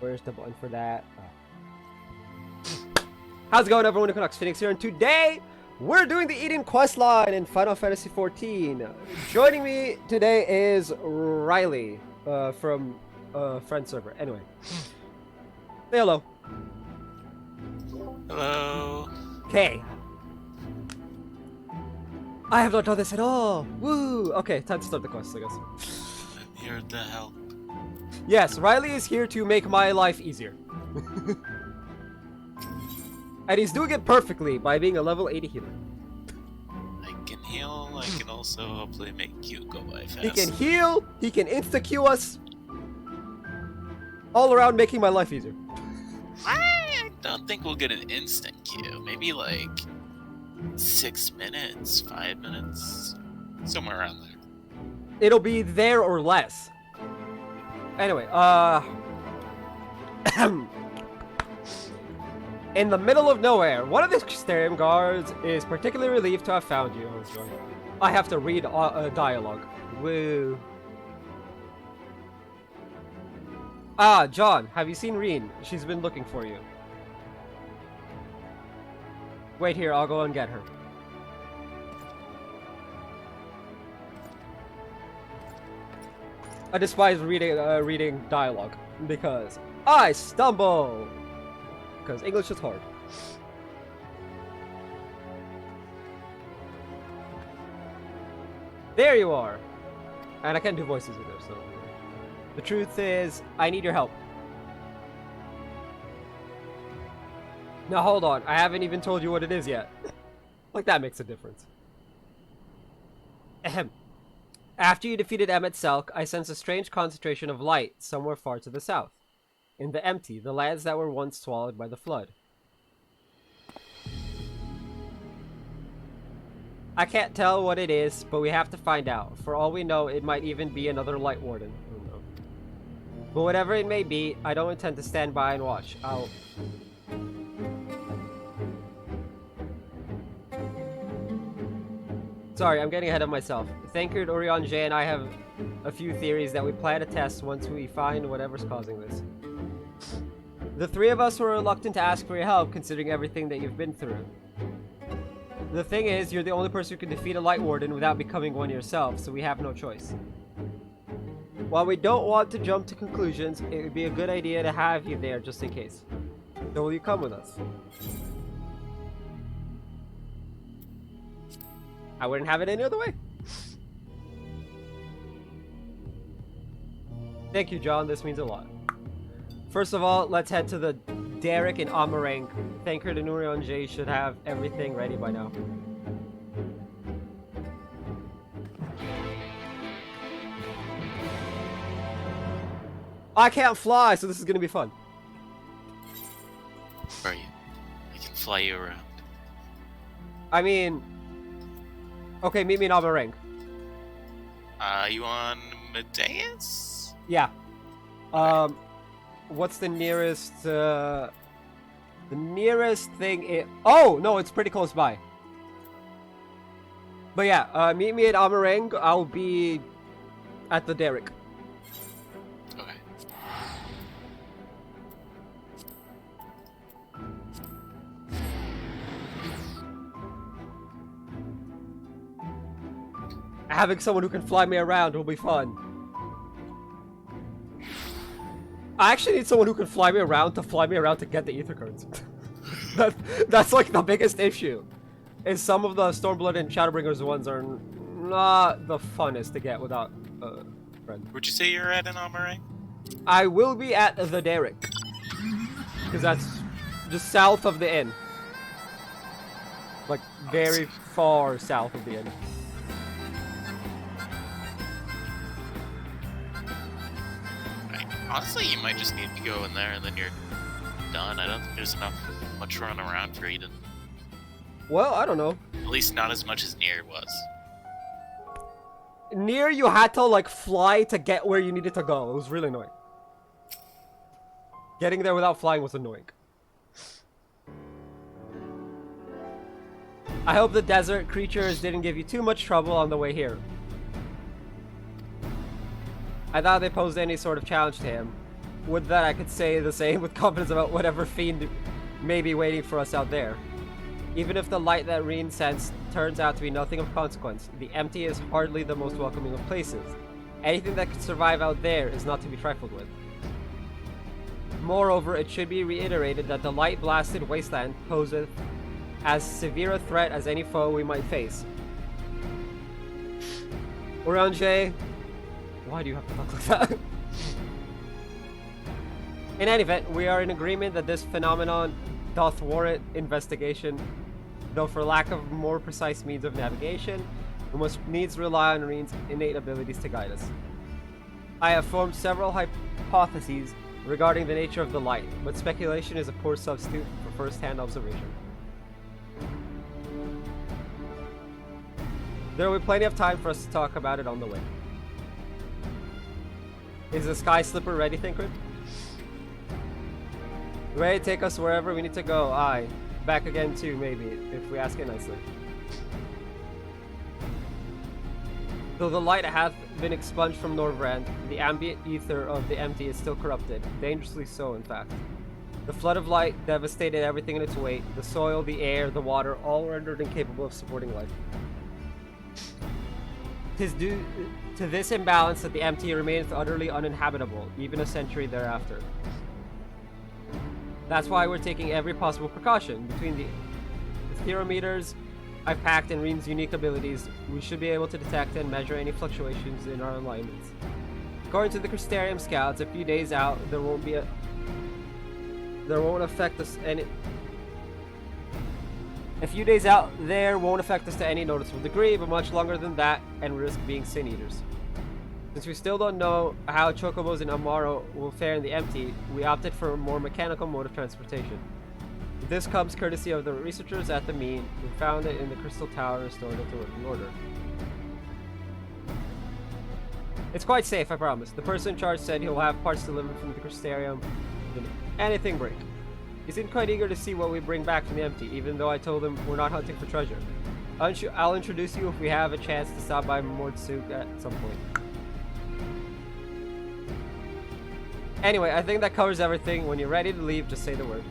Where's the button for that? Oh. How's it going, everyone? Canucks Phoenix here, and today we're doing the Eden Questline in Final Fantasy XIV. Joining me today is Riley from friend server. Anyway, say hello. Hello. Okay. I have not done this at all. Woo! Okay, time to start the quest, I guess. I'm here to help. Yes, Riley is here to make my life easier. And he's doing it perfectly by being a level 80 healer. I can heal, I can also hopefully make you go by fast. He can heal, he can insta-Q us. All around making my life easier. I don't think we'll get an instant queue. Maybe like 6 minutes, 5 minutes, somewhere around there. It'll be there or less. Anyway, in the middle of nowhere, one of the Xterium guards is particularly relieved to have found you. I have to read a dialogue. Woo. Ah, John, have you seen Reen? She's been looking for you. Wait here, I'll go and get her. I despise reading dialogue because I stumble. Because English is hard. There you are. And I can't do voices either, so. The truth is, I need your help. Now hold on, I haven't even told you what it is yet. Like that makes a difference. Ahem. After you defeated Emmet Selk, I sense a strange concentration of light somewhere far to the south. In the empty, the lands that were once swallowed by the flood. I can't tell what it is, but we have to find out. For all we know, it might even be another Light Warden. Oh, no. But whatever it may be, I don't intend to stand by and watch. I'll... Sorry, I'm getting ahead of myself. Thankard, Orion J, and I have a few theories that we plan to test once we find whatever's causing this. The three of us were reluctant to ask for your help, considering everything that you've been through. The thing is, you're the only person who can defeat a Light Warden without becoming one yourself, so we have no choice. While we don't want to jump to conclusions, it would be a good idea to have you there just in case. So will you come with us? I wouldn't have it any other way. Thank you, John. This means a lot. First of all, let's head to the Derek and Amarang. Thankard and Orion J should have everything ready by now. I can't fly, so this is gonna be fun. Where are you? I can fly you around. I mean... Okay, meet me in Amarang. You on Medeus? Yeah. Okay. What's the nearest, the nearest thing is... Oh! No, it's pretty close by. But yeah, meet me at Amarang. I'll be at the Derrick. Okay. Having someone who can fly me around will be fun. I actually need someone who can fly me around to get the ether cards. That's like the biggest issue. Is some of the Stormblood and Shadowbringers ones are not the funnest to get without a friend. Would you say you're at an Amarang? I will be at the Derrick. Because that's just south of the inn. Like, very far south of the inn. Honestly, you might just need to go in there and then you're done. I don't think there's much run around for Eden. Well, I don't know. At least not as much as Nier was. Near you had to like fly to get where you needed to go. It was really annoying. Getting there without flying was annoying. I hope the desert creatures didn't give you too much trouble on the way here. I thought they posed any sort of challenge to him. would that I could say the same with confidence about whatever fiend may be waiting for us out there. Even if the light that Reen sensed turns out to be nothing of consequence, the empty is hardly the most welcoming of places. Anything that could survive out there is not to be trifled with. Moreover, it should be reiterated that the light-blasted wasteland poseth as severe a threat as any foe we might face. Orange, why do you have to talk like that? In any event, we are in agreement that this phenomenon doth warrant investigation, though for lack of more precise means of navigation, we must needs rely on Reen's innate abilities to guide us. I have formed several hypotheses regarding the nature of the light, but speculation is a poor substitute for first-hand observation. There will be plenty of time for us to talk about it on the way. Is the sky slipper ready, Thinker? Ready to take us wherever we need to go? Aye. Back again too, maybe, if we ask it nicely. Though the light hath been expunged from Norvrand, the ambient ether of the empty is still corrupted, dangerously so in fact. The flood of light devastated everything in its wake, the soil, the air, the water, all rendered incapable of supporting life. 'Tis due to this imbalance that the empty remaineth utterly uninhabitable, even a century thereafter. That's why we're taking every possible precaution. Between the therometers I've packed and Reen's unique abilities, we should be able to detect and measure any fluctuations in our alignments. According to the Crystarium scouts, a few days out, there won't affect us any. A few days out there won't affect us to any noticeable degree, but much longer than that, and risk being sin eaters. Since we still don't know how Chocobos and Amaro will fare in the empty, we opted for a more mechanical mode of transportation. This comes courtesy of the researchers at the Mean, who found it in the Crystal Tower and restored it to working order. It's quite safe, I promise. The person in charge said he'll have parts delivered from the Crystarium if anything break. He seemed quite eager to see what we bring back from the empty, even though I told him we're not hunting for treasure. I'll introduce you if we have a chance to stop by Mordsuk at some point. Anyway, I think that covers everything. When you're ready to leave, just say the word.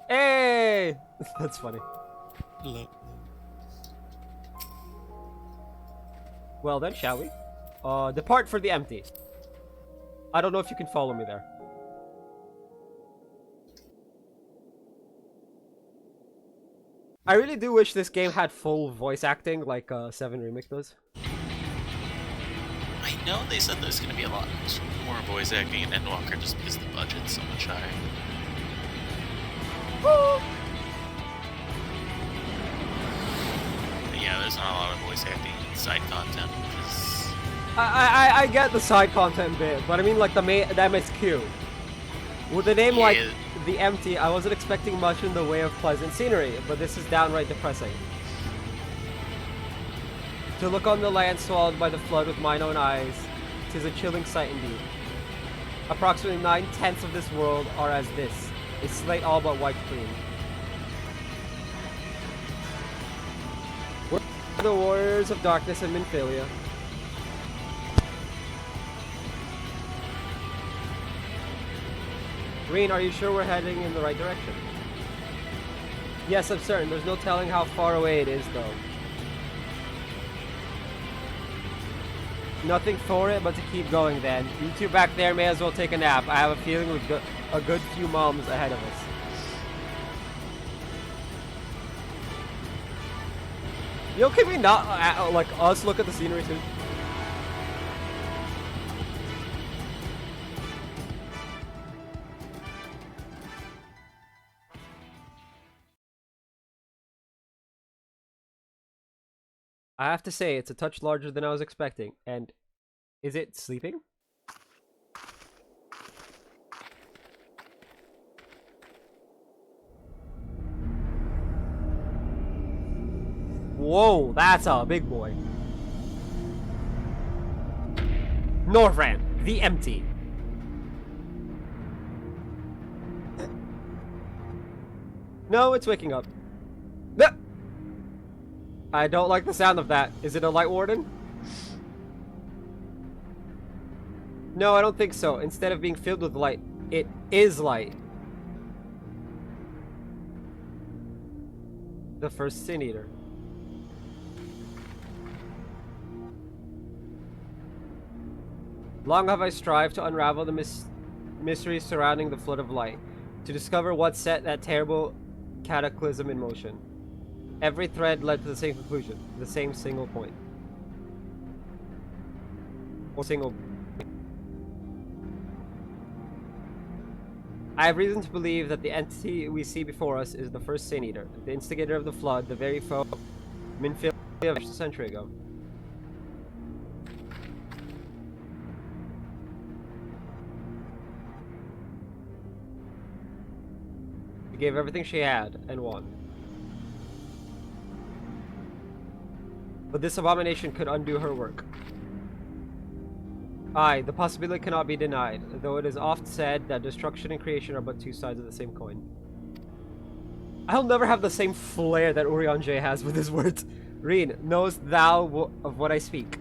Hey! That's funny. Hello. Well then, shall we? Depart for the empty. I don't know if you can follow me there. I really do wish this game had full voice acting like 7 Remake does. I know they said there's going to be a lot more voice acting in Endwalker just because the budget's so much higher. But yeah, there's not a lot of voice acting in side content because I get the side content bit, but I mean like the MSQ. With the name like The Empty, I wasn't expecting much in the way of pleasant scenery, but this is downright depressing. To look on the land swallowed by the flood with mine own eyes, 'tis a chilling sight indeed. Approximately 9/10 of this world are as this, a slate all but wiped clean. We're the warriors of darkness and Minfilia. Reen, are you sure we're heading in the right direction? Yes, I'm certain. There's no telling how far away it is, though. Nothing for it but to keep going then. You two back there may as well take a nap. I have a feeling we've got a good few moms ahead of us. Yo, can we not, like, us look at the scenery too? I have to say, it's a touch larger than I was expecting. And is it sleeping? Whoa, that's a big boy. Norvrand, the Empty. No, it's waking up. No! I don't like the sound of that. Is it a light warden? No, I don't think so. Instead of being filled with light, it is light. The first Sin Eater. Long have I strived to unravel the mysteries surrounding the flood of light, to discover what set that terrible cataclysm in motion. Every thread led to the same conclusion, the same single point. Or single. I have reason to believe that the entity we see before us is the first Sin Eater, the instigator of the flood, the very foe Minfield of a century ago. She gave everything she had and won. But this abomination could undo her work. Aye, the possibility cannot be denied, though it is oft said that destruction and creation are but two sides of the same coin. I'll never have the same flair that Orion J has with his words. Reen, knowest thou of what I speak?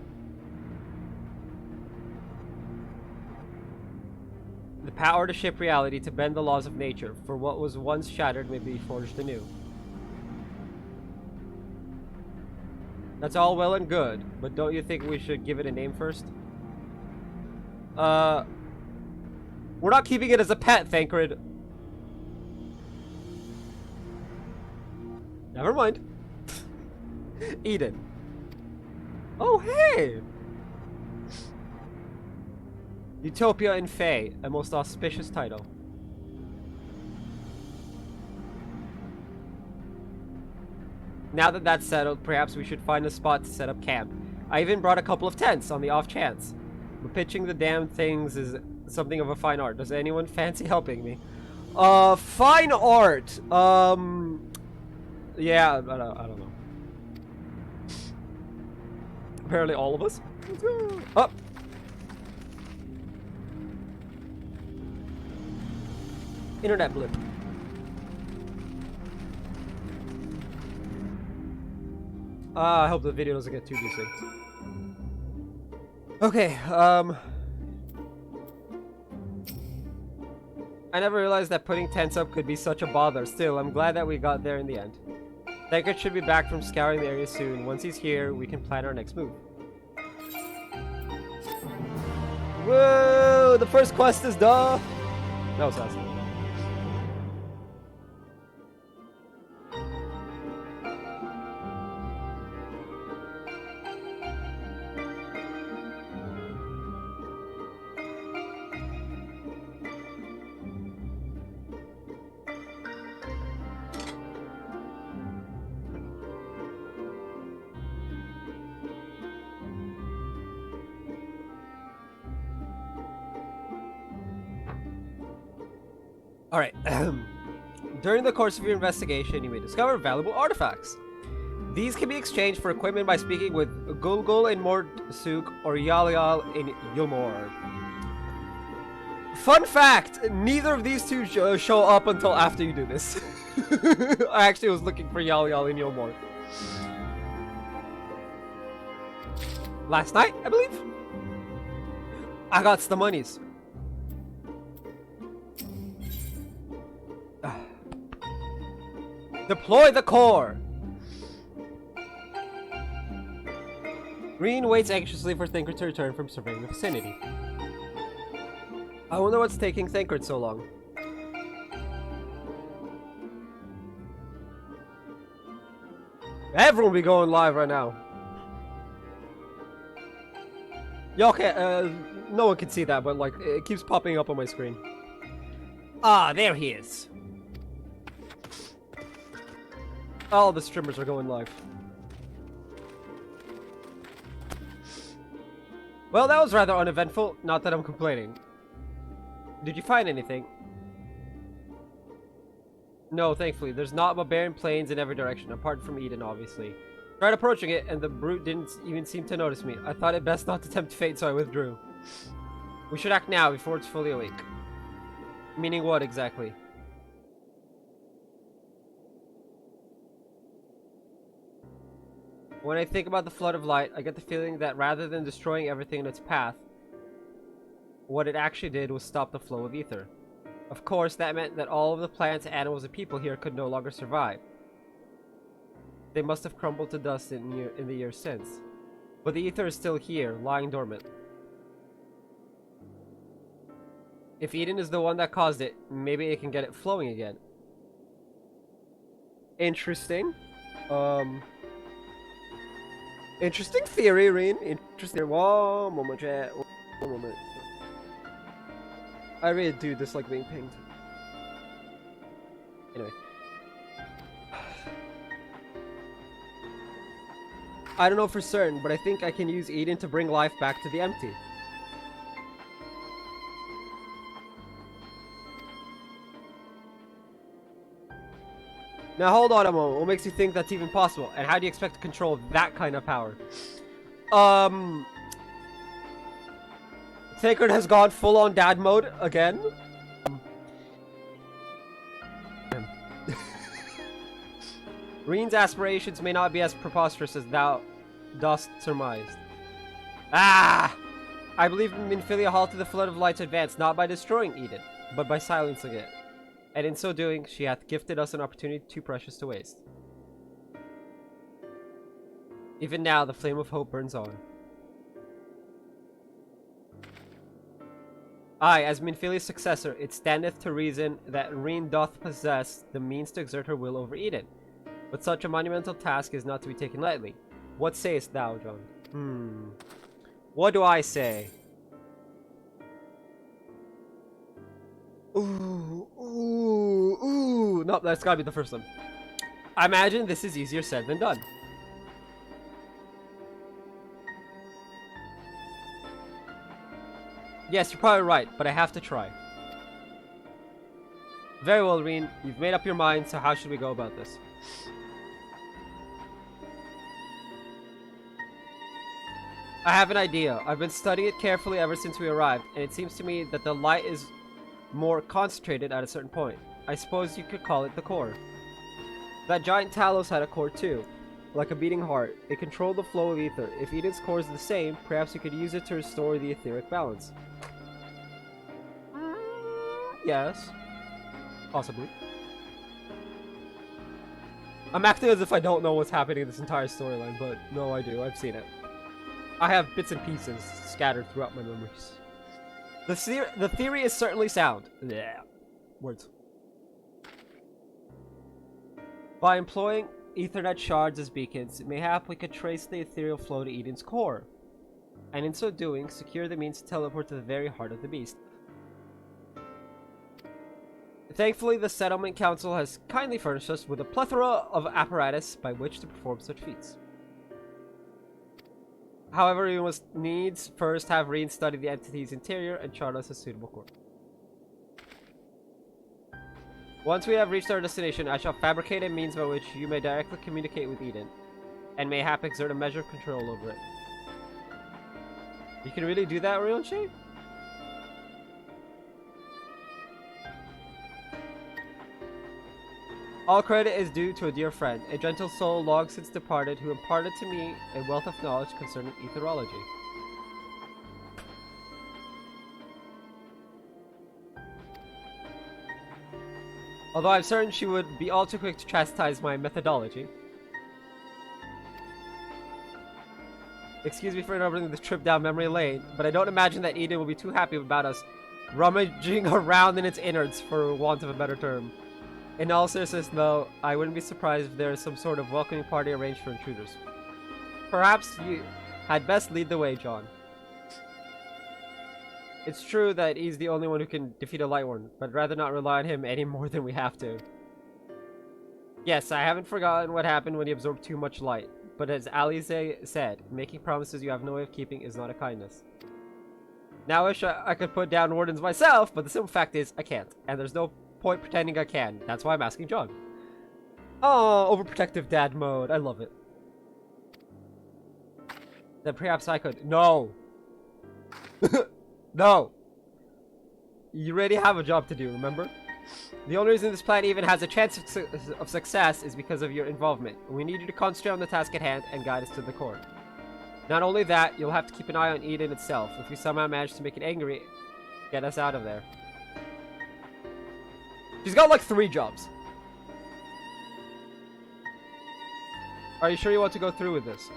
The power to shape reality, to bend the laws of nature, for what was once shattered may be forged anew. That's all well and good, but don't you think we should give it a name first? We're not keeping it as a pet, Thancred. Never mind. Eden. Oh, hey! Utopia in Fae, a most auspicious title. Now that that's settled, perhaps we should find a spot to set up camp. I even brought a couple of tents on the off chance. But pitching the damn things is something of a fine art. Does anyone fancy helping me? Fine art. Yeah, I don't know. Apparently all of us. Let's go. Up. Internet blip. I hope the video doesn't get too decent. Okay, I never realized that putting tents up could be such a bother. Still, I'm glad that we got there in the end. Thancred should be back from scouring the area soon. Once he's here, we can plan our next move. Whoa! The first quest is done! That was awesome. Alright. During the course of your investigation, you may discover valuable artifacts. These can be exchanged for equipment by speaking with Gulgul in Mordsuk or Yalial in Yulmor. Fun fact! Neither of these two show up until after you do this. I actually was looking for Yalial in Yulmor. Last night, I believe? I got the monies. Deploy the core! Reen waits anxiously for Thancred to return from surveying the vicinity. I wonder what's taking Thancred so long. Everyone will be going live right now. Y'all can't, no one can see that, but like, it keeps popping up on my screen. Ah, there he is. All the streamers are going live. Well, that was rather uneventful. Not that I'm complaining. Did you find anything? No, thankfully. There's not but barren plains in every direction, apart from Eden, obviously. Tried approaching it, and the brute didn't even seem to notice me. I thought it best not to tempt fate, so I withdrew. We should act now, before it's fully awake. Meaning what, exactly? When I think about the flood of light, I get the feeling that rather than destroying everything in its path, What it actually did was stop the flow of ether. Of course, that meant that all of the plants, animals, and people here could no longer survive. They must have crumbled to dust in the years since. But the ether is still here, lying dormant. If Eden is the one that caused it, maybe it can get it flowing again. Interesting. Interesting theory, Reen. Interesting. One moment, chat. One moment. I really do dislike being pinged. Anyway. I don't know for certain, but I think I can use Eden to bring life back to the empty. Now hold on a moment, what makes you think that's even possible? And how do you expect to control that kind of power? Sacred has gone full on dad mode again. Reen's aspirations may not be as preposterous as thou dost surmised. Ah! I believe Minfilia halted the flood of light's advance not by destroying Eden, but by silencing it. And in so doing, she hath gifted us an opportunity too precious to waste. Even now, the flame of hope burns on. Aye, as Minfilia's successor, it standeth to reason that Reen doth possess the means to exert her will over Eden. But such a monumental task is not to be taken lightly. What sayest thou, John? What do I say? Ooh. No, that's gotta be the first one. I imagine this is easier said than done. Yes, you're probably right, but I have to try. Very well, Reen. You've made up your mind, so how should we go about this? I have an idea. I've been studying it carefully ever since we arrived, and it seems to me that the light is more concentrated at a certain point. I suppose you could call it the core. That giant Talos had a core too, like a beating heart. It controlled the flow of ether. If Eden's core is the same, perhaps you could use it to restore the etheric balance. Yes. Possibly. I'm acting as if I don't know what's happening in this entire storyline, but no, I do. I've seen it. I have bits and pieces scattered throughout my memories. The theory is certainly sound. Yeah. Words. By employing Ethernet shards as beacons, mayhap we could trace the ethereal flow to Eden's core, and in so doing, secure the means to teleport to the very heart of the beast. Thankfully, the Settlement Council has kindly furnished us with a plethora of apparatus by which to perform such feats. However, we must needs first have Reen study the entity's interior and chart us a suitable course. Once we have reached our destination, I shall fabricate a means by which you may directly communicate with Eden, and mayhap exert a measure of control over it. You can really do that, Ryonshe? All credit is due to a dear friend, a gentle soul long since departed, who imparted to me a wealth of knowledge concerning etherology. Although I'm certain she would be all too quick to chastise my methodology. Excuse me for interrupting this trip down memory lane, but I don't imagine that Eden will be too happy about us rummaging around in its innards, for want of a better term. In all seriousness, though, I wouldn't be surprised if there is some sort of welcoming party arranged for intruders. Perhaps you had best lead the way, John. It's true that he's the only one who can defeat a Lightworm, but I'd rather not rely on him any more than we have to. Yes, I haven't forgotten what happened when he absorbed too much light, but as Alize said, making promises you have no way of keeping is not a kindness. Now I wish I could put down wardens myself, but the simple fact is, I can't, and there's no point pretending I can. That's why I'm asking John. Oh, overprotective dad mode. I love it. Then perhaps I could. No. No. You already have a job to do, remember? The only reason this plan even has a chance of success is because of your involvement. We need you to concentrate on the task at hand and guide us to the core. Not only that, you'll have to keep an eye on Eden itself. If we somehow manage to make it angry Get us out of there. She's got like 3 jobs. Are you sure you want to go through with this?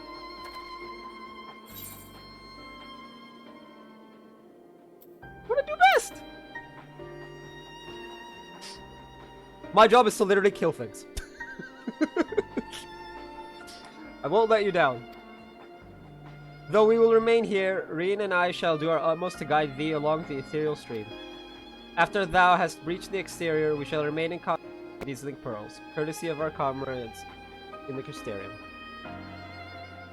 What to do best? My job is to literally kill things. I won't let you down. Though we will remain here, Rien and I shall do our utmost to guide thee along the ethereal stream. After thou hast breached the exterior, we shall remain in contact with these link pearls, courtesy of our comrades in the Crystarium.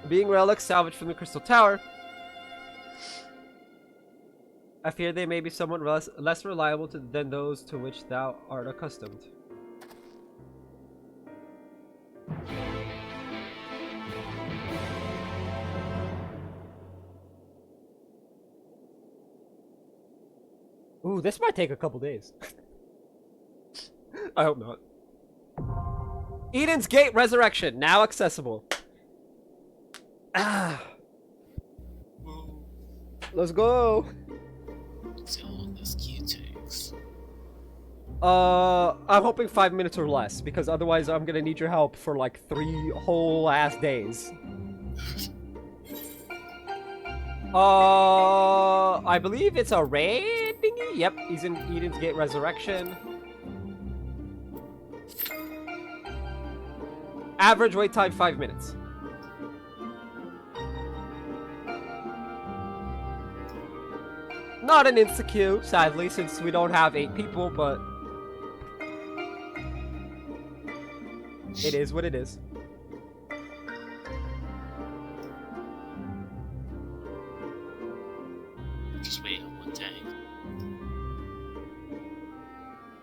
Being relics salvaged from the Crystal Tower, I fear they may be somewhat less reliable than those to which thou art accustomed. Ooh, this might take a couple days. I hope not. Eden's Gate Resurrection, now accessible. Ah. Let's go. Let's see how long this queue takes. I'm hoping 5 minutes or less, because otherwise I'm gonna need your help for like 3 whole ass days. I believe it's a raid thingy? Yep, he's in Eden's Gate Resurrection. Average wait time 5 minutes. Not an insta-queue, sadly, since we don't have 8 people, but it is what it is. Just wait on one tank.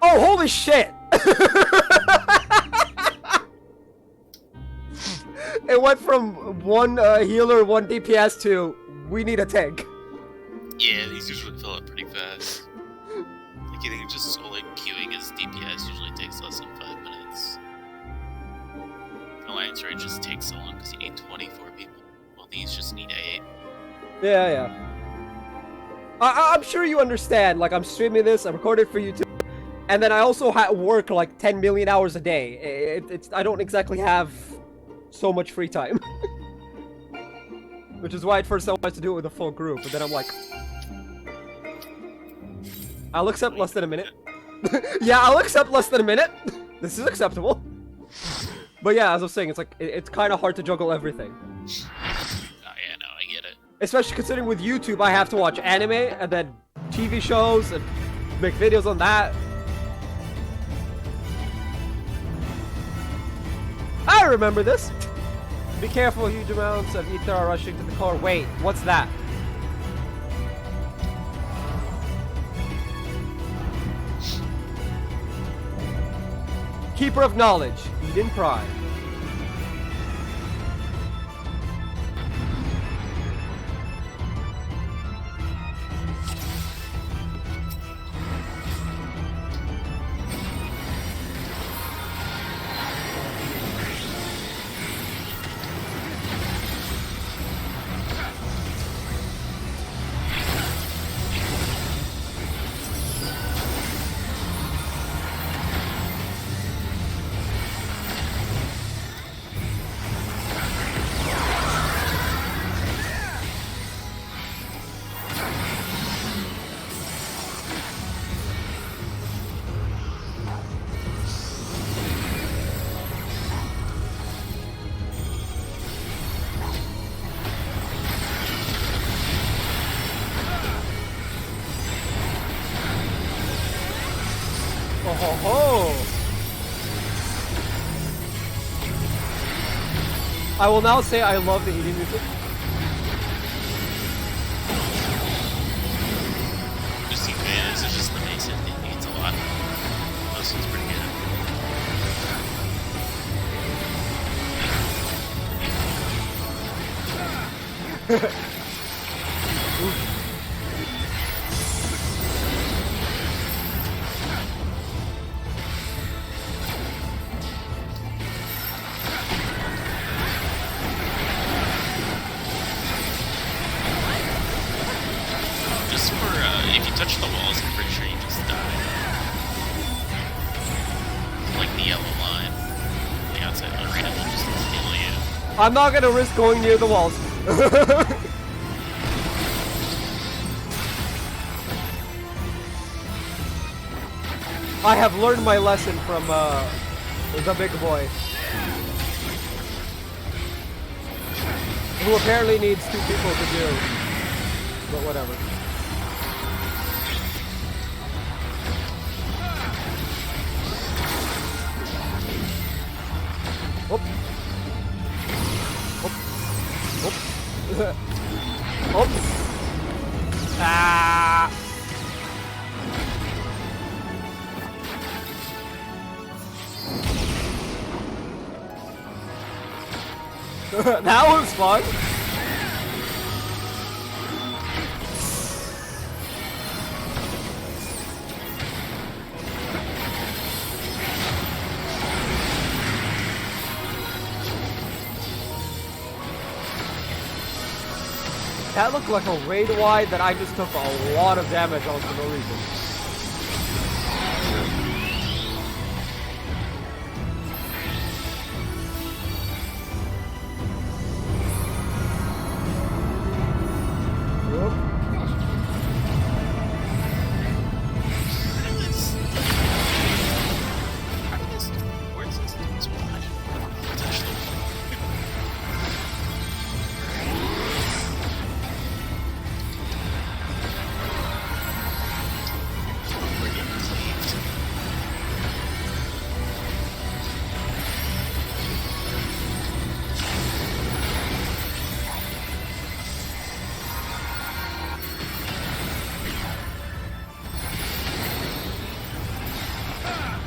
Oh, holy shit! It went from 1 healer, 1 DPS to we need a tank. Yeah, these usually fill up pretty fast. Like, you think just only queuing his DPS usually takes less than 5 minutes. Alliance Raid just takes so long because you need 24 people. Well, these just need 8. Yeah, yeah. I'm sure you understand, like, I'm streaming this, I'm recording for YouTube, and then I also work like 10 million hours a day. I don't exactly have so much free time. Which is why at first I wanted to do it with a full group, but then I'm like, I'll accept less than a minute. Yeah, I'll accept less than a minute. This is acceptable. But yeah, as I was saying, it's like, it's kind of hard to juggle everything. Oh yeah, no, I get it. Especially considering with YouTube, I have to watch anime, and then TV shows, and make videos on that. I remember this! Be careful, huge amounts of ether are rushing to the core. Wait, what's that? Keeper of Knowledge, Eden Prime. I will now say I love the eating music. Just the advantage is just the basic. It needs a lot. This one's pretty good. if you touch the walls, I'm pretty sure you just die. Like the yellow line. The outside arena will just kill you. I'm not gonna risk going near the walls. I have learned my lesson from the big boy, who apparently needs 2 people to do, but whatever. Oop. Oop. Oop. Oops. Ah. That was fun. That looked like a raid wide that I just took a lot of damage on for no reason.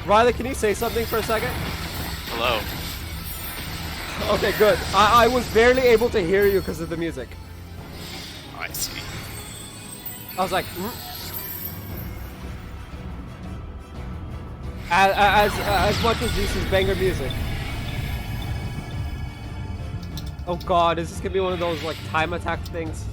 Riley, can you say something for a second? Hello. Okay, good. I was barely able to hear you because of the music. Oh, I see. I was like, as much as this is banger music. Oh god, is this gonna be one of those like time attack things?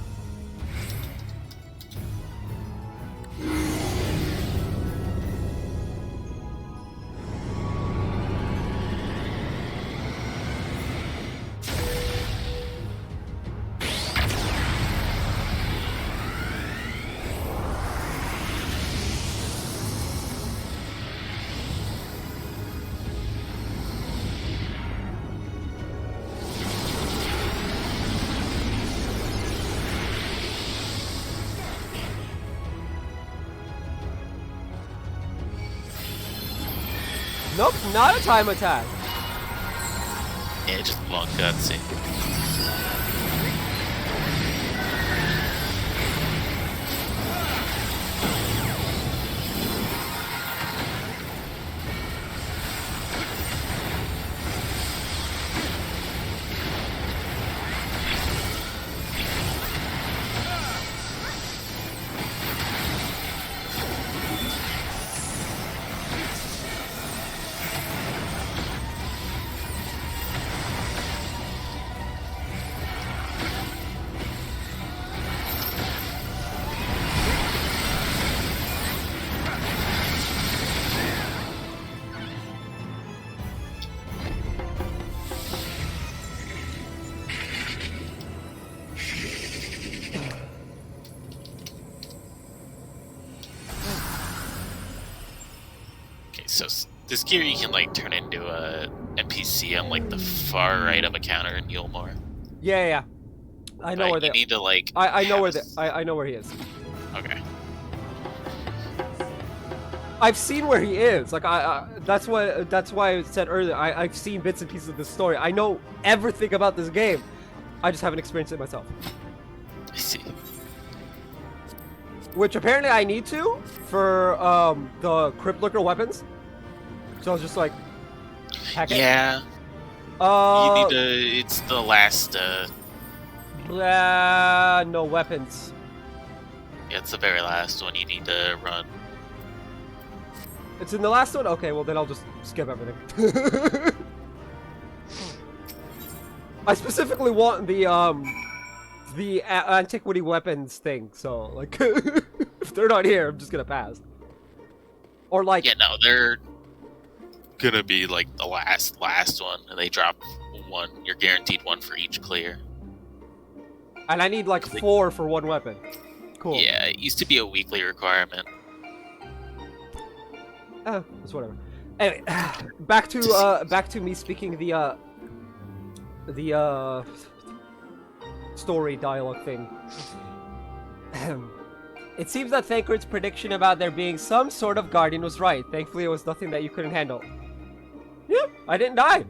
Nope, not a time attack. Yeah, just a long cutscene. So this gear you can like turn into a NPC on like the far right of a counter in Yulmore. Yeah. I know where they. You need to like. I know where I know where he is. Okay. I've seen where he is. Like that's why I said earlier. I've seen bits and pieces of the story. I know everything about this game. I just haven't experienced it myself. I see. Which apparently I need to for the Crypt Lurker weapons. So I was just like, heck it. Yeah. You need to. It's the last. No weapons. Yeah, it's the very last one you need to run. It's in the last one? Okay, well then I'll just skip everything. I specifically want the antiquity weapons thing, so like If they're not here, I'm just gonna pass. Or like, Yeah, no, they're gonna be like the last one, and they drop one. You're guaranteed one for each clear. and I need like 4 for one weapon. Cool. Yeah, it used to be a weekly requirement. Oh, it's whatever. Anyway, back to me speaking the story dialogue thing. It seems that Thancred's prediction about there being some sort of guardian was right. Thankfully, it was nothing that you couldn't handle. Yeah, I didn't die.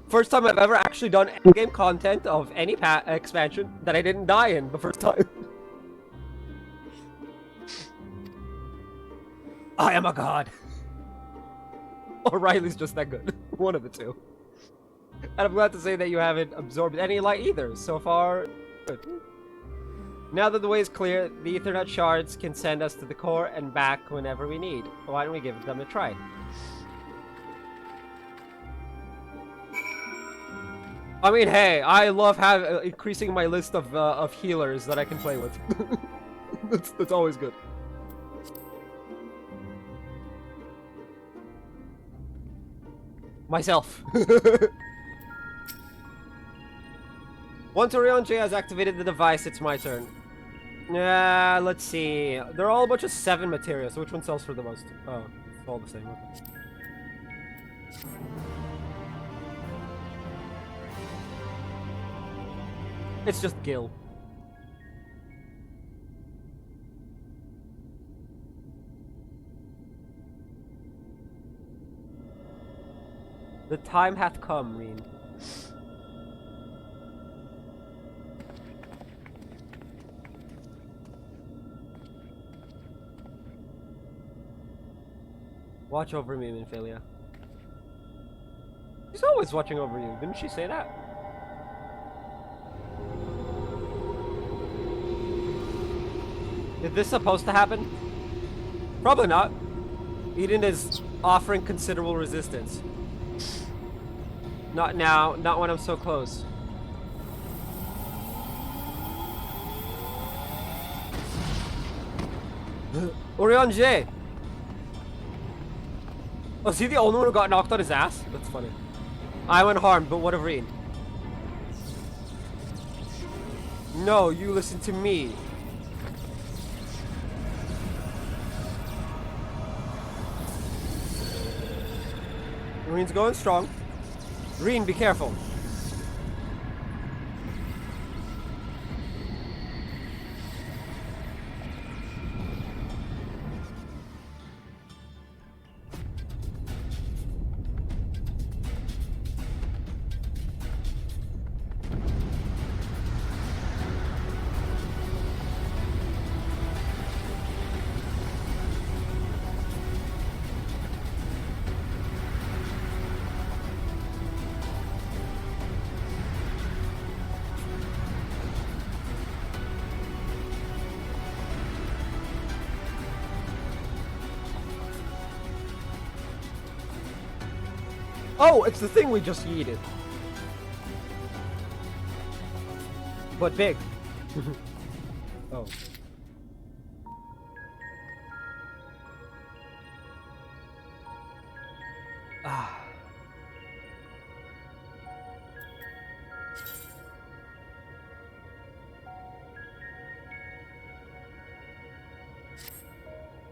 First time I've ever actually done in-game content of any expansion that I didn't die in the first time. I am a god. Or Riley's just that good. One of the two. And I'm glad to say that you haven't absorbed any light either. So far, good. Now that the way is clear, the Ethernet shards can send us to the core and back whenever we need. Why don't we give them a try? I mean, hey, I love increasing my list of healers that I can play with. That's always good. Myself. Once Orion J has activated the device, it's my turn. Let's see. They're all a bunch of 7 materia, so which one sells for the most? Oh, it's all the same. Okay. It's just Gil. The time hath come, Reen. Watch over me, Minphilia. She's always watching over you. Didn't she say that? Is this supposed to happen? Probably not. Eden is offering considerable resistance. Not now, not when I'm so close. Orion J! Oh, is he the only one who got knocked on his ass? That's funny. I went harmed, but what of Reen? No, you listen to me. Reen's going strong. Reen, be careful. Oh, it's the thing we just yeeted. But big. Oh. Ah.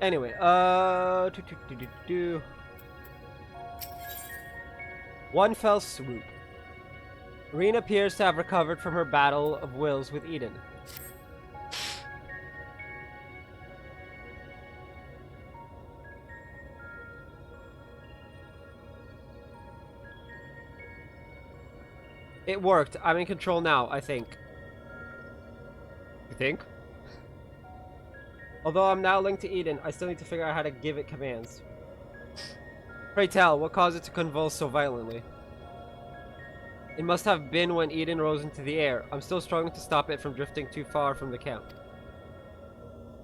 Anyway, One fell swoop. Reen appears to have recovered from her battle of wills with Eden. It worked. I'm in control now, I think. You think? Although I'm now linked to Eden, I still need to figure out how to give it commands. Pray tell, what caused it to convulse so violently? It must have been when Eden rose into the air. I'm still struggling to stop it from drifting too far from the camp.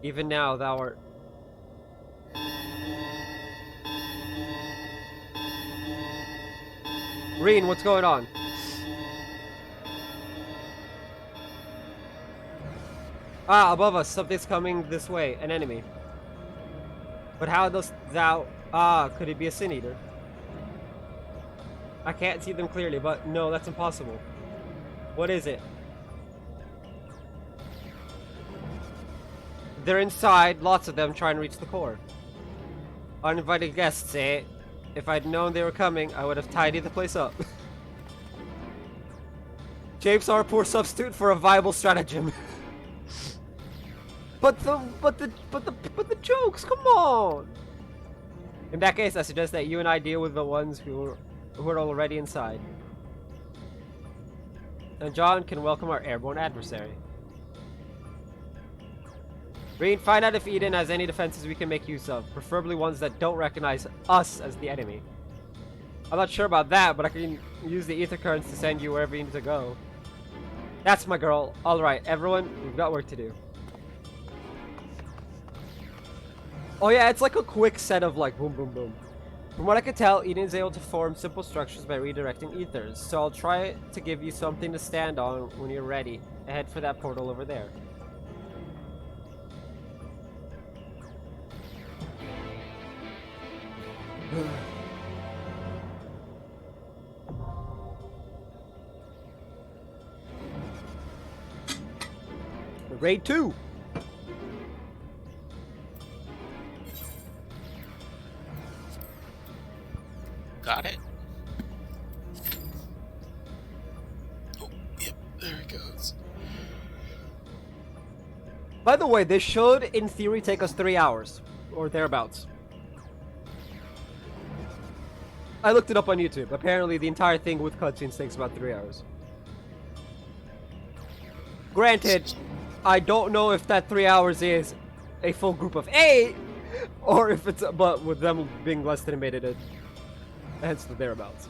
Even now, thou art... Reen, what's going on? Ah, above us, something's coming this way. An enemy. But how dost thou... Ah, could it be a Sin Eater? I can't see them clearly, but no, that's impossible. What is it? They're inside, lots of them, trying to reach the core. Uninvited guests, eh? If I'd known they were coming, I would have tidied the place up. Japes are a poor substitute for a viable stratagem. But the jokes, come on! In that case, I suggest that you and I deal with the ones who are already inside. And John can welcome our airborne adversary. Reed, find out if Eden has any defenses we can make use of, preferably ones that don't recognize us as the enemy. I'm not sure about that, but I can use the ether currents to send you wherever you need to go. That's my girl. Alright, everyone, we've got work to do. Oh yeah, it's like a quick set of like boom boom boom. From what I can tell, Eden is able to form simple structures by redirecting ethers, so I'll try to give you something to stand on when you're ready. Head for that portal over there. Raid 2! Got it. Oh, yep, there it goes. By the way, this should, in theory, take us 3 hours. Or thereabouts. I looked it up on YouTube. Apparently, the entire thing with cutscenes takes about 3 hours. Granted, I don't know if that 3 hours is a full group of 8, or if it's, but with them being less than animated, hence the thereabouts.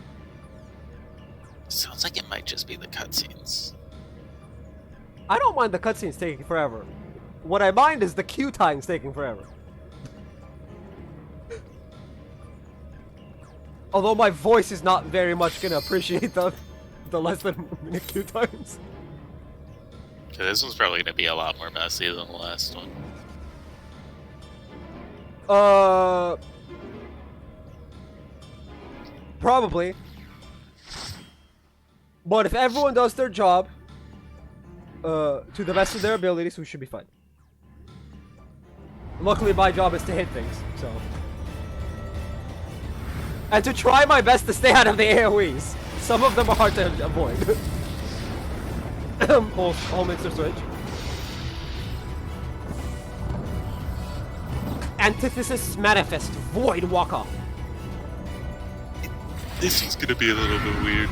Sounds like it might just be the cutscenes. I don't mind the cutscenes taking forever. What I mind is the queue times taking forever. Although my voice is not very much gonna appreciate the less than minute queue times. Okay, this one's probably gonna be a lot more messy than the last one. Probably. But if everyone does their job, to the best of their abilities, we should be fine. Luckily, my job is to hit things, so. And to try my best to stay out of the AoEs. Some of them are hard to avoid. Holminster switch. Antithesis manifest. Void walk off. This is gonna be a little bit weird.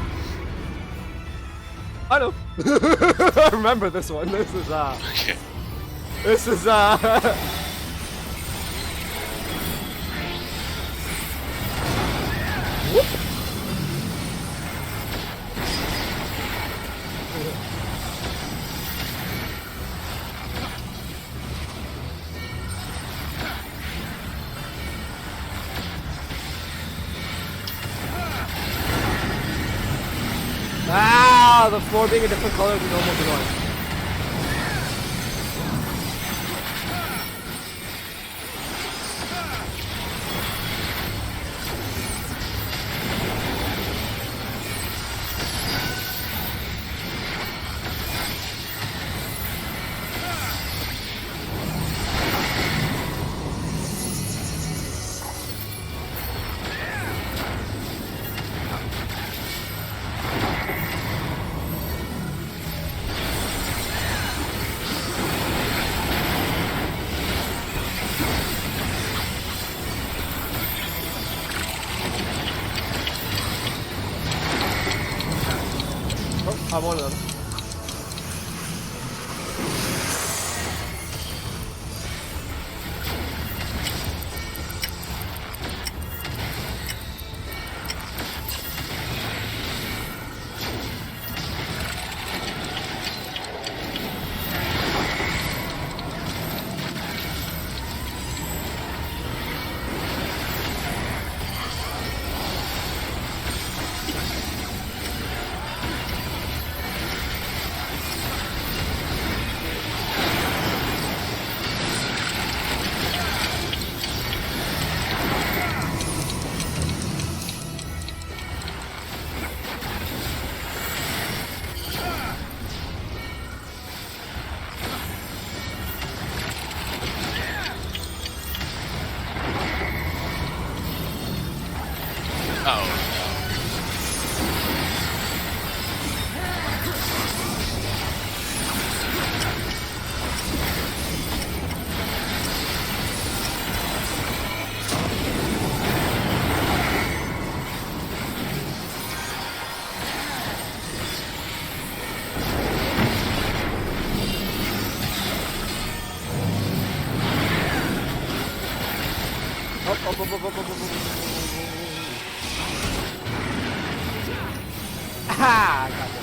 I know. I remember this one. This is Okay. This is Whoop. Ah, the floor being a different color than normal one. I'm one of them. Ah! Got it.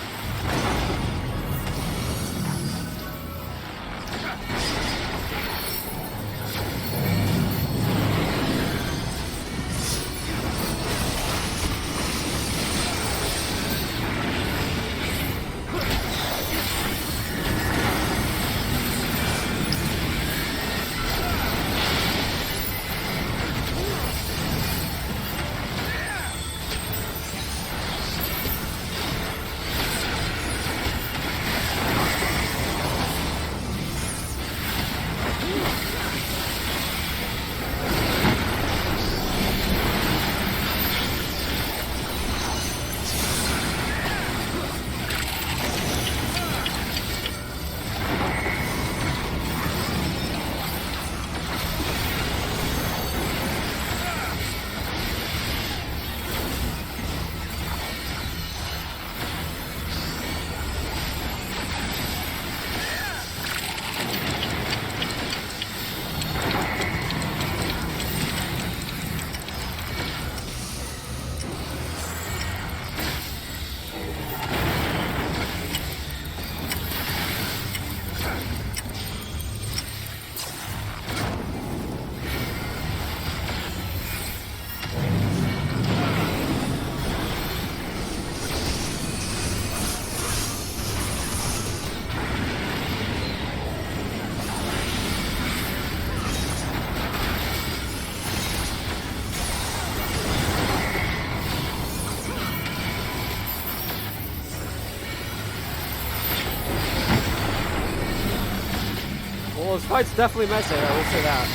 Well, this fight's definitely messy, I will say that.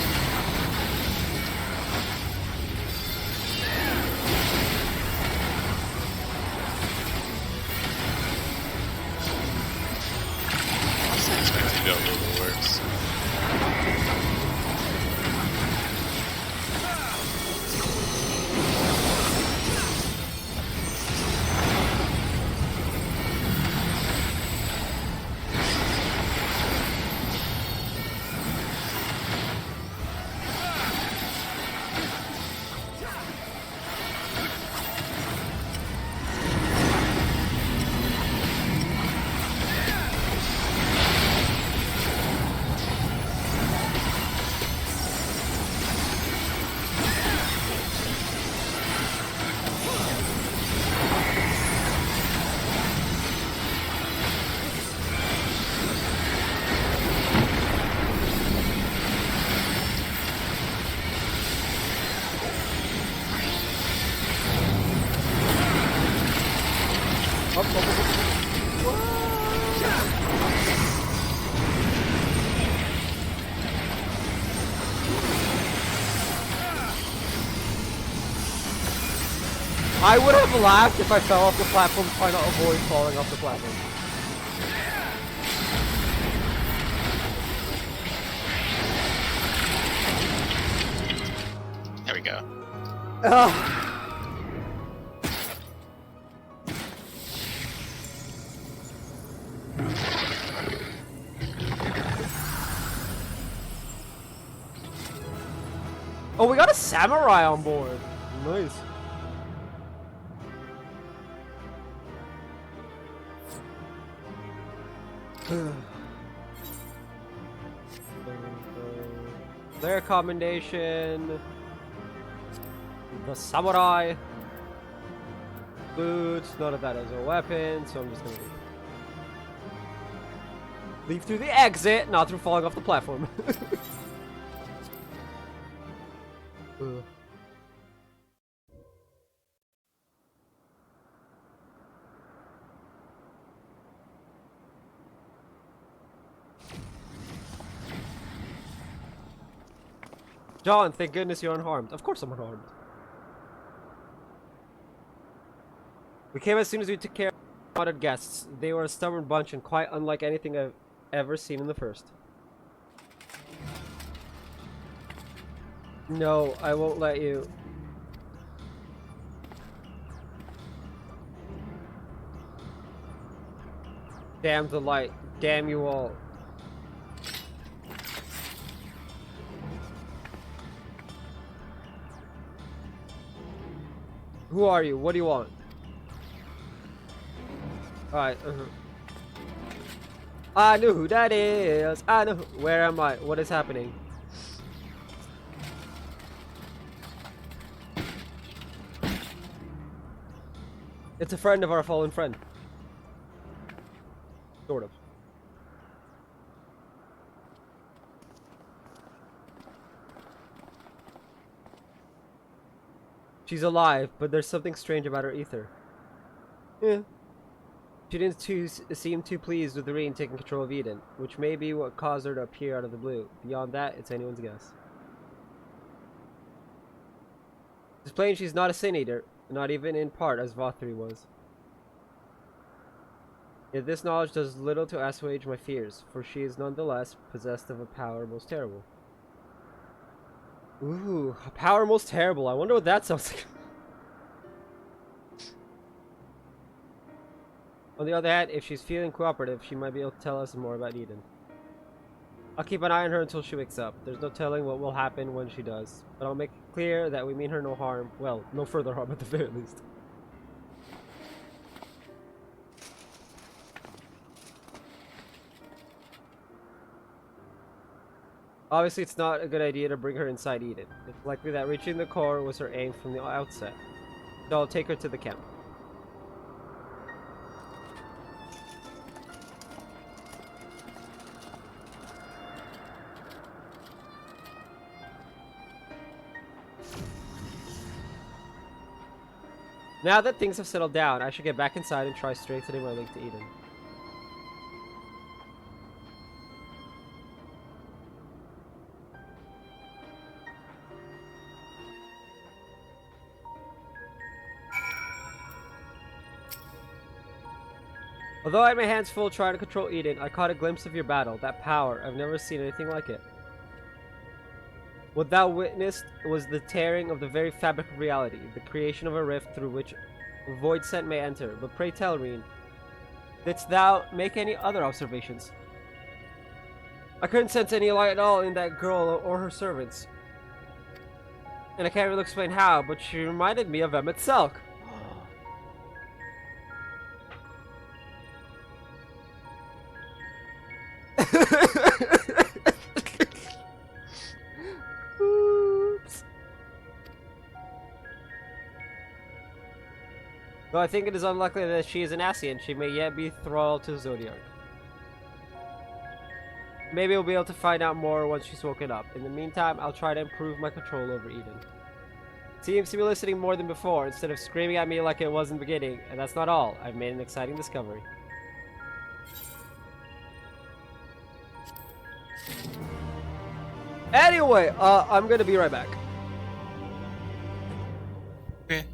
I was expecting to go a little worse. I would have laughed if I fell off the platform trying to avoid falling off the platform. There we go. Oh, we got a samurai on board. Nice. Their commendation. The samurai. Boots. None of that is a weapon, so I'm just gonna leave. Leave through the exit, not through falling off the platform. John, thank goodness you're unharmed. Of course I'm unharmed. We came as soon as we took care of wanted guests. They were a stubborn bunch and quite unlike anything I've ever seen in the first. No, I won't let you. Damn the light. Damn you all. Who are you? What do you want? Alright, I know who that is. I know. Where am I? What is happening? It's a friend of our fallen friend. Sort of. She's alive, but there's something strange about her ether. Yeah. She didn't seem too pleased with Rean taking control of Eden, which may be what caused her to appear out of the blue. Beyond that, it's anyone's guess. It's plain she's not a Sin Eater, not even in part as Vothri was. Yet this knowledge does little to assuage my fears, for she is nonetheless possessed of a power most terrible. Ooh, a power most terrible. I wonder what that sounds like. On the other hand, if she's feeling cooperative, she might be able to tell us more about Eden. I'll keep an eye on her until she wakes up. There's no telling what will happen when she does, but I'll make it clear that we mean her no harm. Well, no further harm at the very least. Obviously, it's not a good idea to bring her inside Eden. It's likely that reaching the core was her aim from the outset. So I'll take her to the camp. Now that things have settled down, I should get back inside and try strengthening my link to Eden. Although I had my hands full trying to control Eden, I caught a glimpse of your battle. That power, I've never seen anything like it. What thou witnessed was the tearing of the very fabric of reality, the creation of a rift through which void scent may enter. But pray tell, Rean, didst thou make any other observations? I couldn't sense any light at all in that girl or her servants. And I can't really explain how, but she reminded me of Emmett Selk. Oops. Though I think it is unlikely that she is an Ascian, she may yet be thrall to Zodiac. Maybe we'll be able to find out more once she's woken up. In the meantime, I'll try to improve my control over Eden. Seems to be listening more than before, instead of screaming at me like it was in the beginning. And that's not all. I've made an exciting discovery. Anyway, I'm gonna be right back. Okay.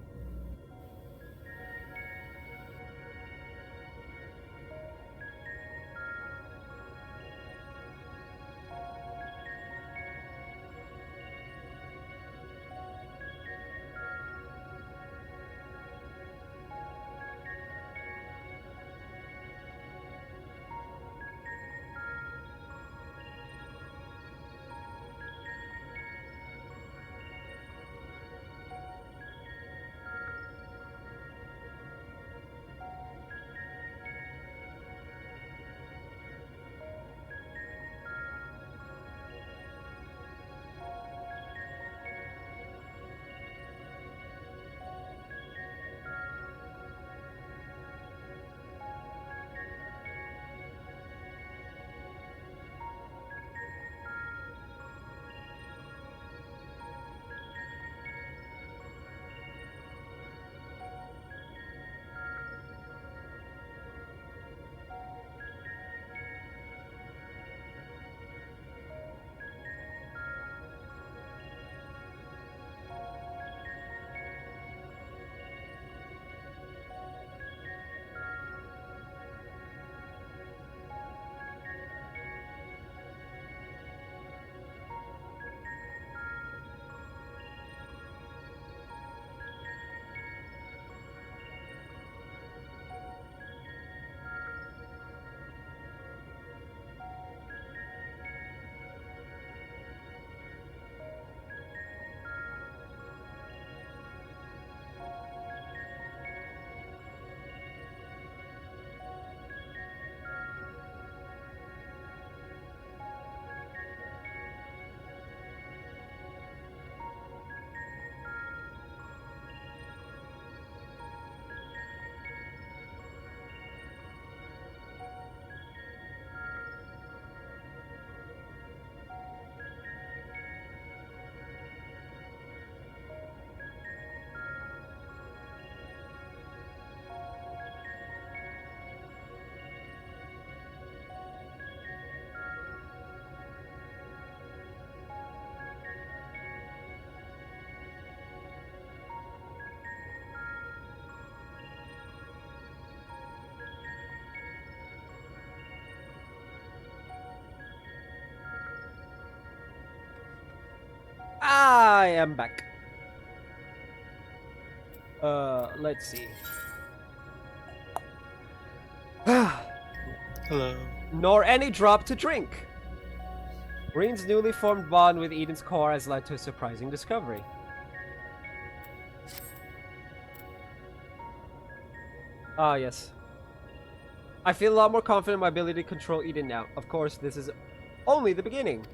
I am back. Let's see. Hello. Nor any drop to drink. Green's newly formed bond with Eden's core has led to a surprising discovery. Ah, yes. I feel a lot more confident in my ability to control Eden now. Of course, this is only the beginning.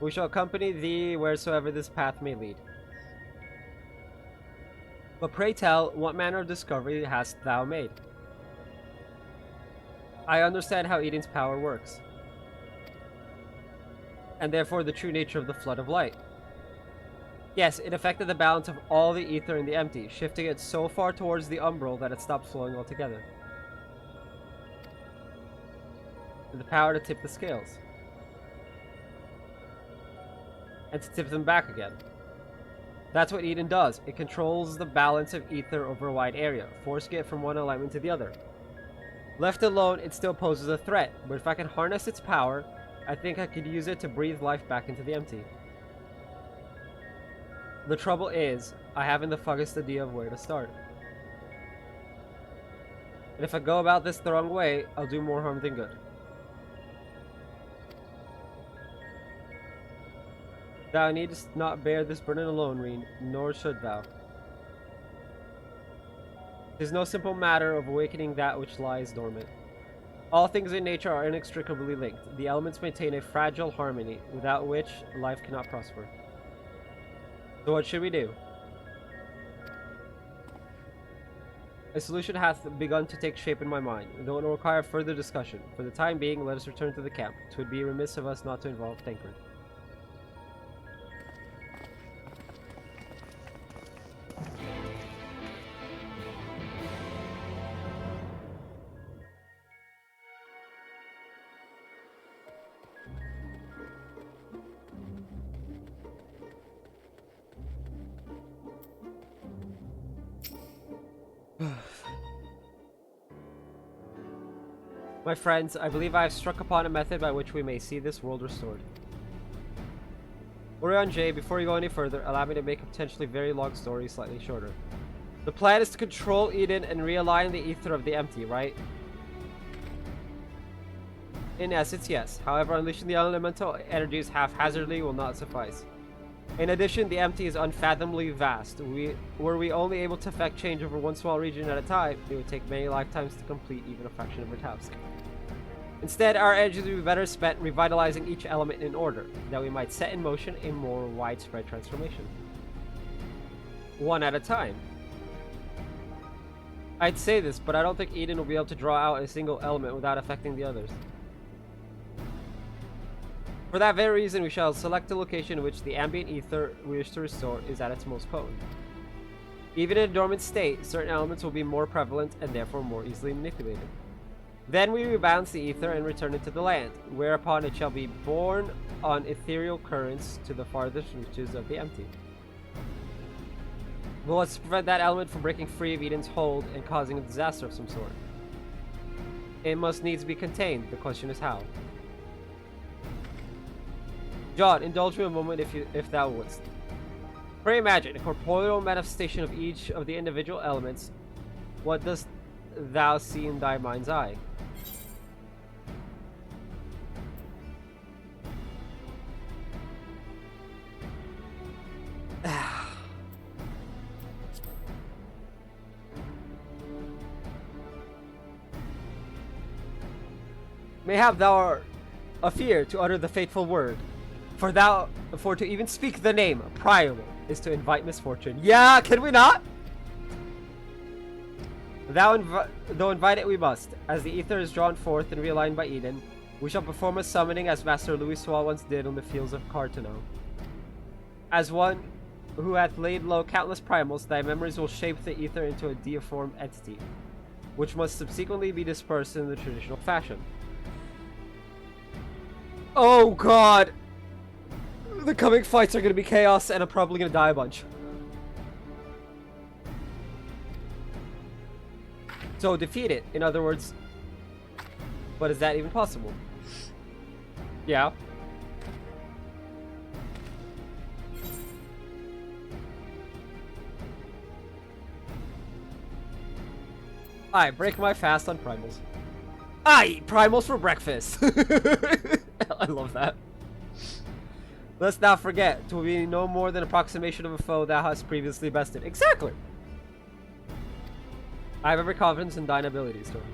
We shall accompany thee wheresoever this path may lead. But pray tell, what manner of discovery hast thou made? I understand how Eden's power works, and therefore the true nature of the flood of light. Yes, it affected the balance of all the ether in the empty, shifting it so far towards the umbral that it stopped flowing altogether. The power to tip the scales. And to tip them back again. That's what Eden does. It controls the balance of ether over a wide area, forcing it from one alignment to the other. Left alone, it still poses a threat, but if I can harness its power, I think I could use it to breathe life back into the empty. The trouble is, I haven't the foggiest idea of where to start. And if I go about this the wrong way, I'll do more harm than good. Thou needst not bear this burden alone, Reen, nor should thou. 'Tis no simple matter of awakening that which lies dormant. All things in nature are inextricably linked. The elements maintain a fragile harmony, without which life cannot prosper. So what should we do? A solution hath begun to take shape in my mind, though it will require further discussion. For the time being, let us return to the camp. 'Twould be remiss of us not to involve Tancred. My friends, I believe I have struck upon a method by which we may see this world restored. Orion J, before you go any further, allow me to make a potentially very long story slightly shorter. The plan is to control Eden and realign the ether of the empty, right? In essence, yes. However, unleashing the elemental energies haphazardly will not suffice. In addition, the empty is unfathomably vast. Were we only able to effect change over one small region at a time, it would take many lifetimes to complete even a fraction of our task. Instead, our energies would be better spent revitalizing each element in order, that we might set in motion a more widespread transformation. One at a time. I'd say this, but I don't think Eden will be able to draw out a single element without affecting the others. For that very reason, we shall select a location in which the ambient ether we wish to restore is at its most potent. Even in a dormant state, certain elements will be more prevalent and therefore more easily manipulated. Then we rebalance the ether and return it to the land, whereupon it shall be borne on ethereal currents to the farthest reaches of the empty. But what's to prevent that element from breaking free of Eden's hold and causing a disaster of some sort? It must needs be contained. The question is how. John, indulge me a moment if thou wouldst. Pray imagine a corporeal manifestation of each of the individual elements. What dost thou see in thy mind's eye? Mayhap thou art a fear to utter the fateful word. For to even speak the name Primal is to invite misfortune. Yeah, can we not? Though invite it we must. As the ether is drawn forth and realigned by Eden, we shall perform a summoning as Master Louis Swall once did on the fields of Cartano. As one who hath laid low countless primals, thy memories will shape the ether into a deiform entity, which must subsequently be dispersed in the traditional fashion. Oh god! The coming fights are gonna be chaos, and I'm probably gonna die a bunch. So defeat it, in other words. But is that even possible? Yeah. I break my fast on primals. I eat primals for breakfast. I love that. Let's not forget, to be no more than approximation of a foe that has previously bested. Exactly. I have every confidence in thine abilities, Storm.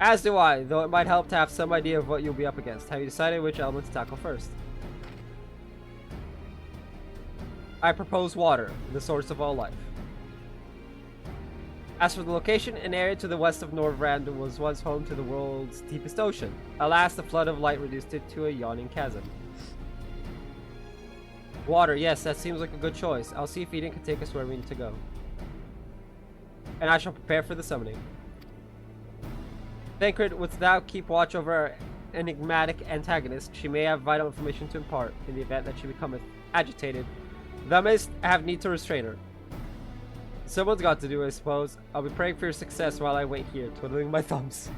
As do I, though it might help to have some idea of what you'll be up against. Have you decided which element to tackle first? I propose water, the source of all life. As for the location, an area to the west of Norvrand was once home to the world's deepest ocean. Alas, the flood of light reduced it to a yawning chasm. Water, yes, that seems like a good choice. I'll see if Eden can take us where we need to go. And I shall prepare for the summoning. Thancred, wouldst thou keep watch over our enigmatic antagonist? She may have vital information to impart in the event that she becometh agitated. Thou mayst have need to restrain her. Someone's got to do it, I suppose. I'll be praying for your success while I wait here, twiddling my thumbs.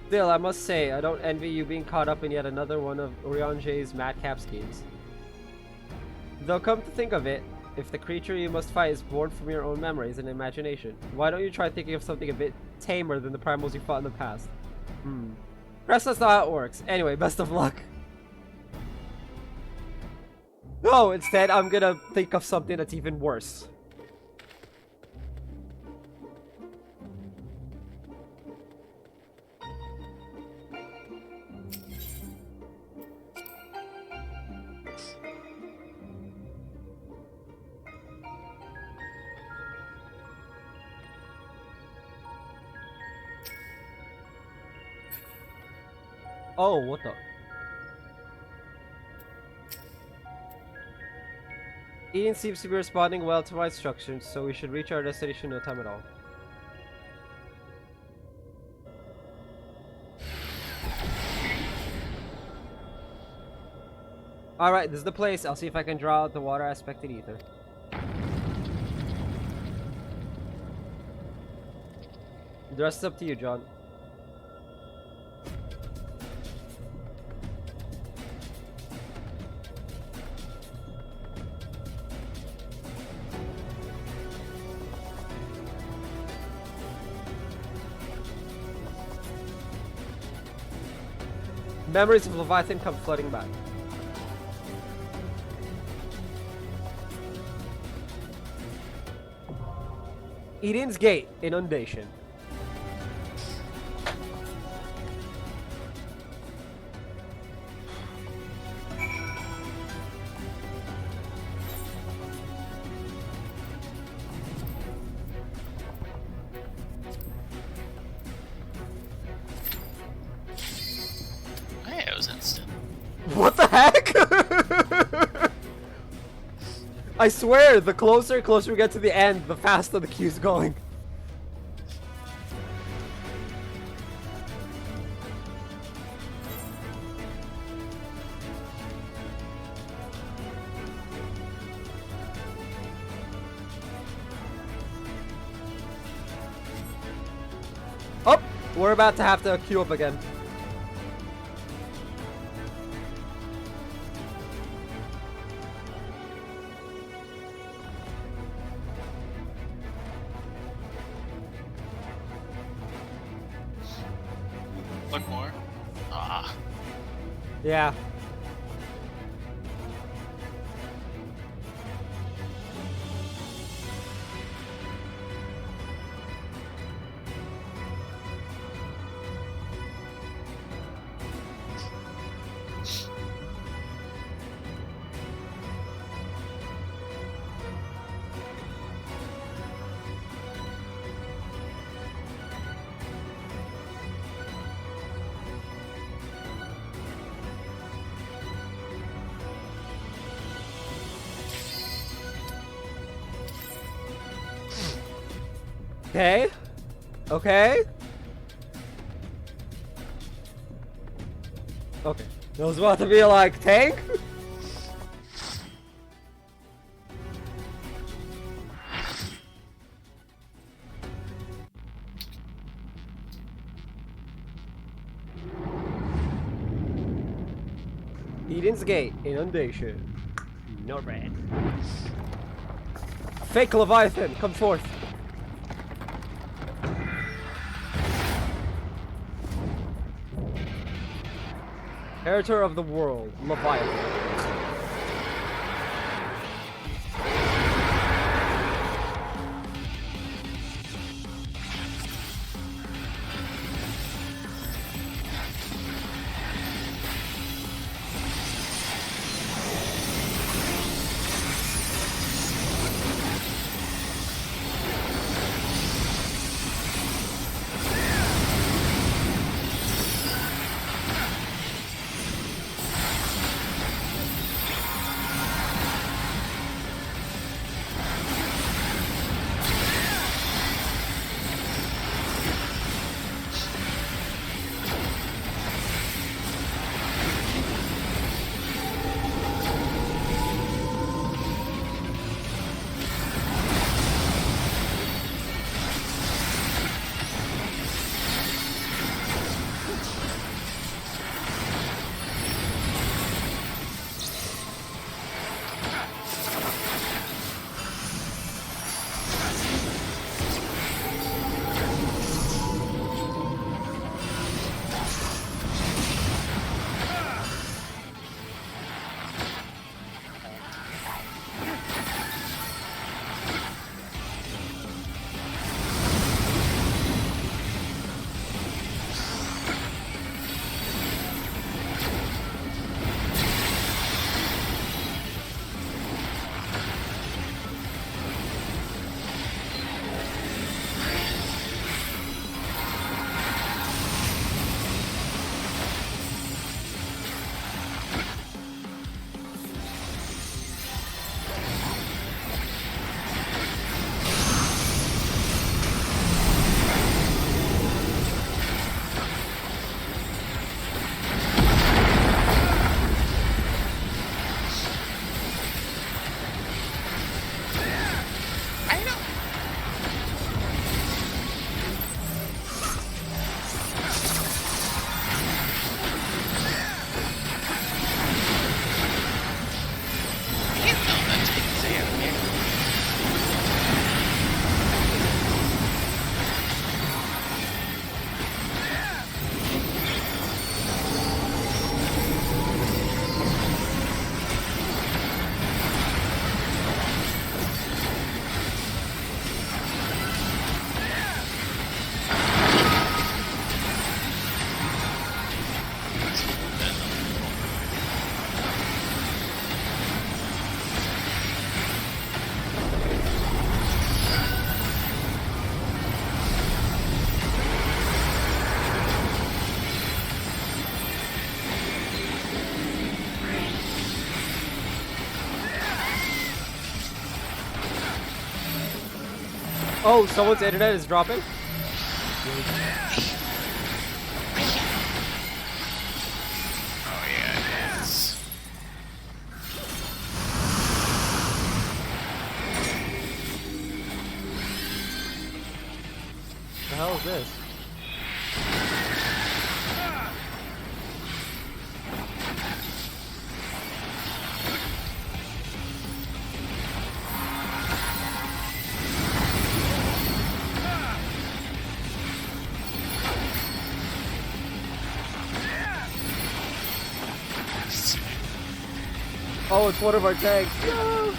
Still, I must say, I don't envy you being caught up in yet another one of Urianger's madcap schemes. Though come to think of it, if the creature you must fight is born from your own memories and imagination, why don't you try thinking of something a bit tamer than the primals you fought in the past? Perhaps that's not how it works. Anyway, best of luck. No, instead I'm gonna think of something that's even worse. Oh, what the? Eden seems to be responding well to my instructions, so we should reach our destination no time at all. Alright, this is the place. I'll see if I can draw out the water aspect in ether. The rest is up to you, John. Memories of Leviathan come flooding back. Eden's Gate, Inundation. Hey, it was instant. What the heck? I swear, the closer we get to the end, the faster the queue's going. Oh, we're about to have to queue up again. One more. Ah. Yeah. Okay. Okay. Okay. That was about to be like, tank? Eden's Gate. Inundation. Norbert. Fake Leviathan, come forth. Inheritor of the world, Leviathan. Oh, someone's internet is dropping? Oh yeah, it is. The hell is this? Oh, it's one of our tanks. No!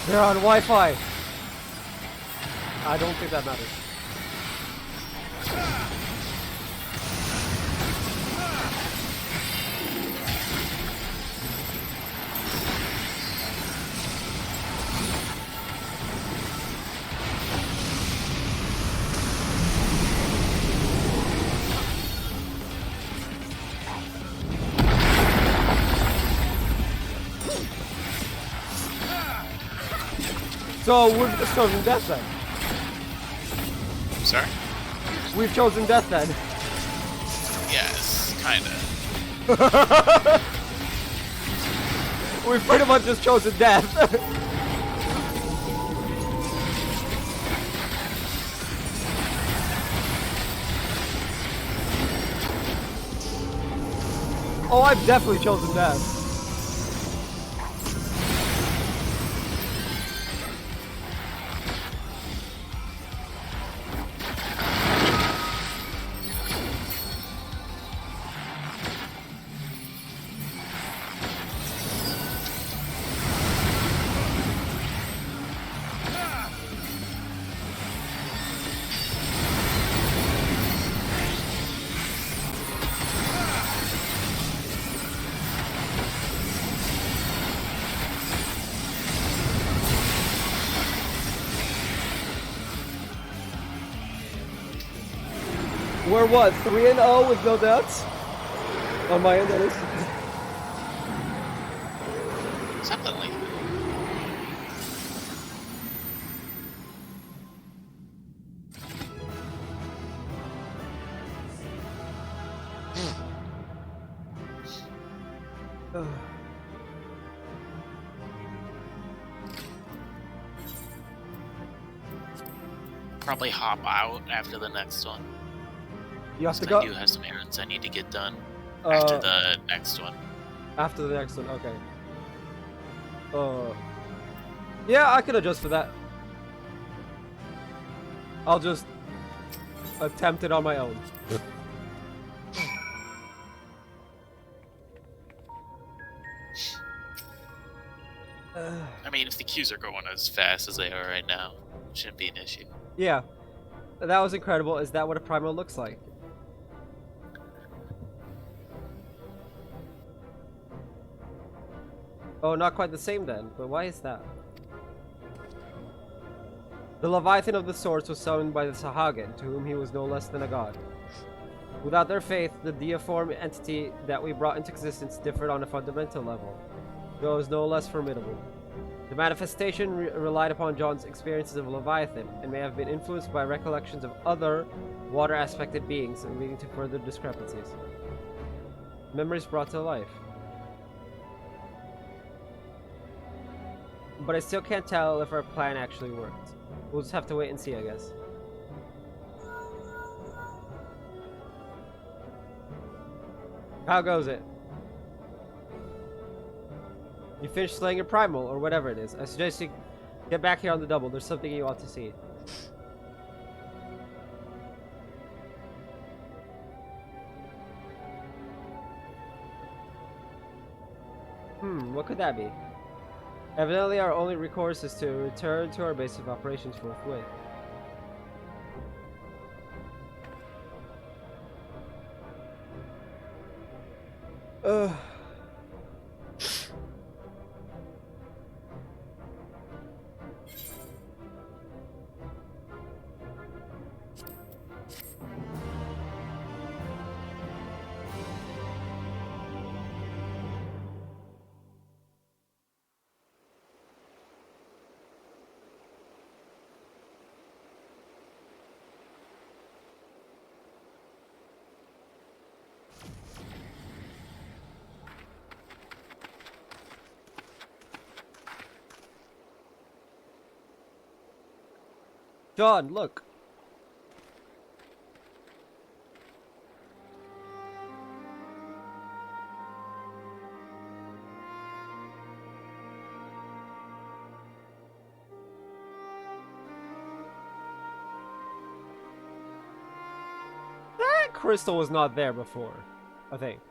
They're on Wi-Fi. I don't think that matters. So we've just chosen death then. Sorry? We've chosen death then. Yes, kinda. We've pretty much just chosen death. Oh, I've definitely chosen death. We're what, 3-0 with no deaths? On my end, that is. Something like that. Probably hop out after the next one. You have to I go do have some errands I need to get done after the next one. after the next one. Okay. Yeah, I could adjust for that. I'll just attempt it on my own. I mean, if the queues are going as fast as they are right now, it shouldn't be an issue. Yeah, that was incredible. Is that what a primal looks like? Oh, not quite the same then, but why is that? The Leviathan of the Swords was summoned by the Sahagin, to whom he was no less than a god. Without their faith, the deiform entity that we brought into existence differed on a fundamental level, though it was no less formidable. The manifestation relied upon John's experiences of Leviathan, and may have been influenced by recollections of other water-aspected beings, leading to further discrepancies. Memories brought to life. But I still can't tell if our plan actually worked. We'll just have to wait and see, I guess. How goes it? You finished slaying your primal, or whatever it is. I suggest you get back here on the double. There's something you ought to see. What could that be? Evidently, our only recourse is to return to our base of operations forthwith. Ugh. John, look. That crystal was not there before, I think.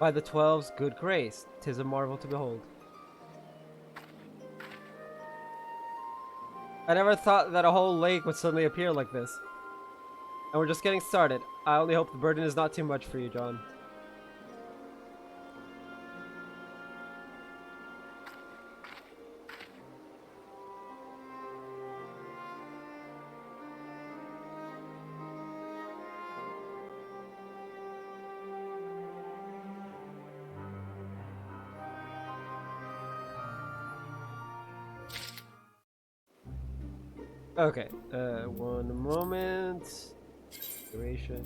By the 12's good grace, 'tis a marvel to behold. I never thought that a whole lake would suddenly appear like this. And we're just getting started. I only hope the burden is not too much for you, John. Okay, one moment. Duration.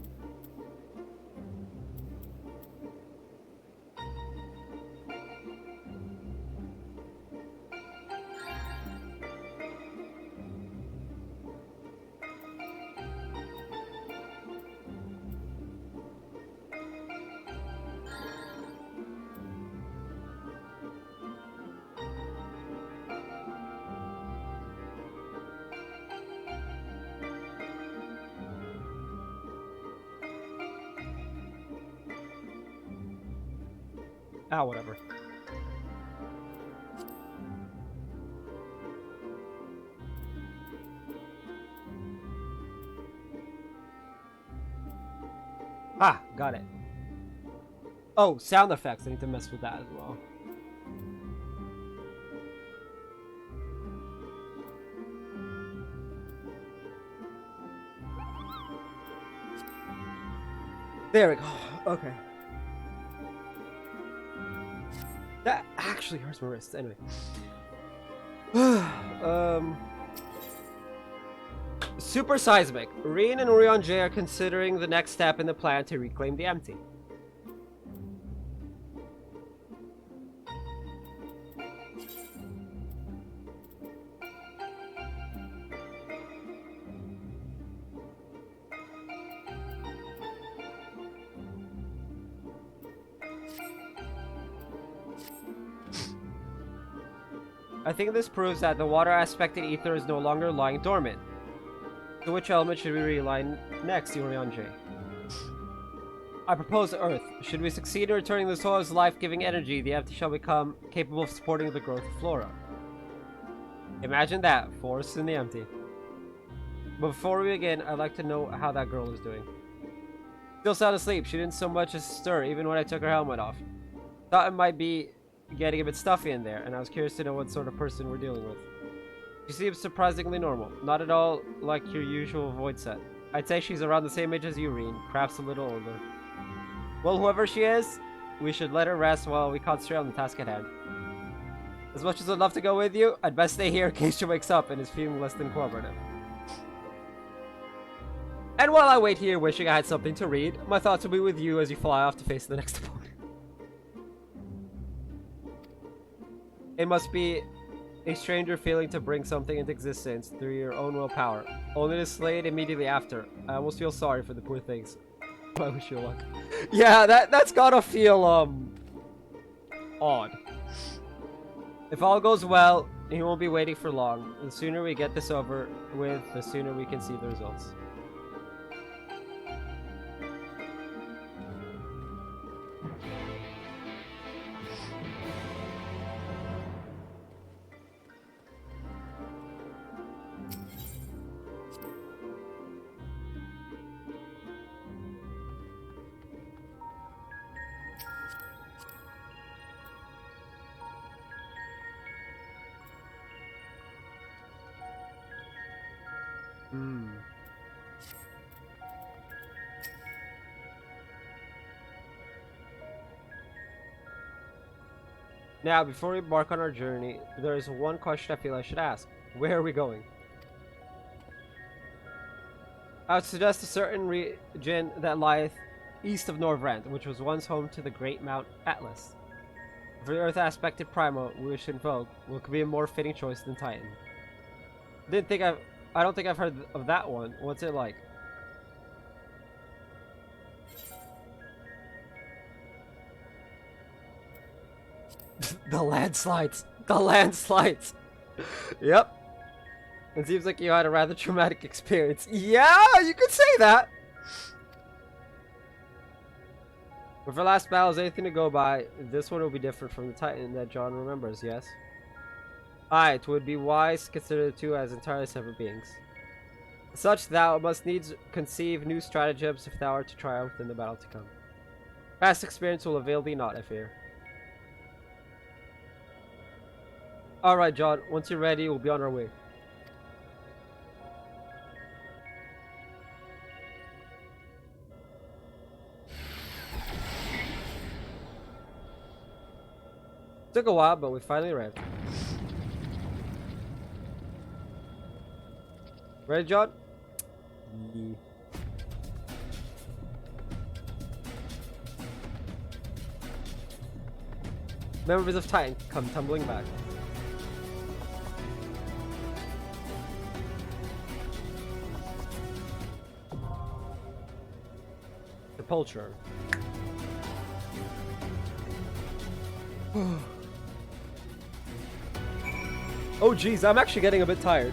Ah, whatever. Ah, got it. Oh, sound effects. I need to mess with that as well. There we go. Okay. That actually hurts my wrist. Anyway. Super seismic. Reen and Orion J are considering the next step in the plan to reclaim the empty. I think this proves that the water aspected ether is no longer lying dormant. So which element should we realign next, Orion J? I propose Earth. Should we succeed in returning the soil's life-giving energy, the empty shall become capable of supporting the growth of flora. Imagine that, forest in the empty. But before we begin, I'd like to know how that girl is doing. Still sound asleep. She didn't so much as stir, even when I took her helmet off. Thought it might be getting a bit stuffy in there, and I was curious to know what sort of person we're dealing with. She seems surprisingly normal, not at all like your usual void set. I'd say she's around the same age as you, Reen, perhaps a little older. Well, whoever she is, we should let her rest while we concentrate on the task at hand. As much as I'd love to go with you, I'd best stay here in case she wakes up and is feeling less than cooperative. And while I wait here wishing I had something to read, my thoughts will be with you as you fly off to face the next opponent. It must be a stranger feeling to bring something into existence through your own willpower, only to slay it immediately after. I almost feel sorry for the poor things. I wish you luck. Yeah, that's gotta feel odd. If all goes well, he won't be waiting for long. The sooner we get this over with, the sooner we can see the results. Now, before we embark on our journey, there is one question I feel I should ask. Where are we going? I would suggest a certain region that lieth east of Norvrand, which was once home to the great Mount Atlas. For the Earth aspected Primo we wish to invoke, what could be a more fitting choice than Titan? I don't think I've heard of that one. What's it like? The landslides! The landslides! Yep. It seems like you had a rather traumatic experience. Yeah, you could say that! If our last battle is anything to go by, this one will be different from the Titan that John remembers, yes? Aye, it would be wise to consider the two as entirely separate beings. Such thou must needs conceive new stratagems if thou art to triumph in the battle to come. Past experience will avail thee not, I fear. Alright, John, once you're ready, we'll be on our way. Took a while, but we finally arrived. Ready, John? Members of Titan come tumbling back. Sepulture. Oh geez, I'm actually getting a bit tired.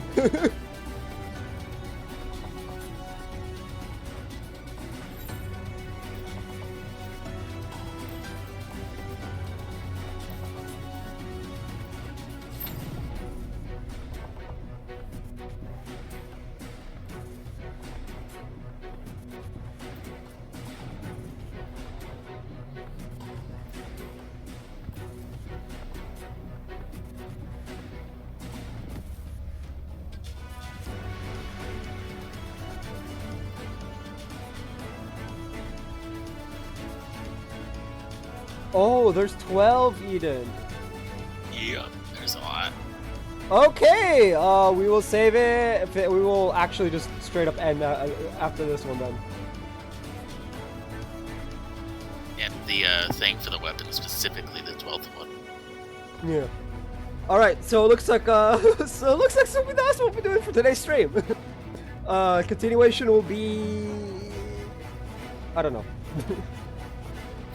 Oh, there's 12, Eden. Yep, there's a lot. Okay, we will save it. We will actually just straight up end after this one then. And the thing for the weapon, specifically the 12th one. Yeah. All right, so it looks like something that's what we're doing for today's stream. Continuation will be, I don't know.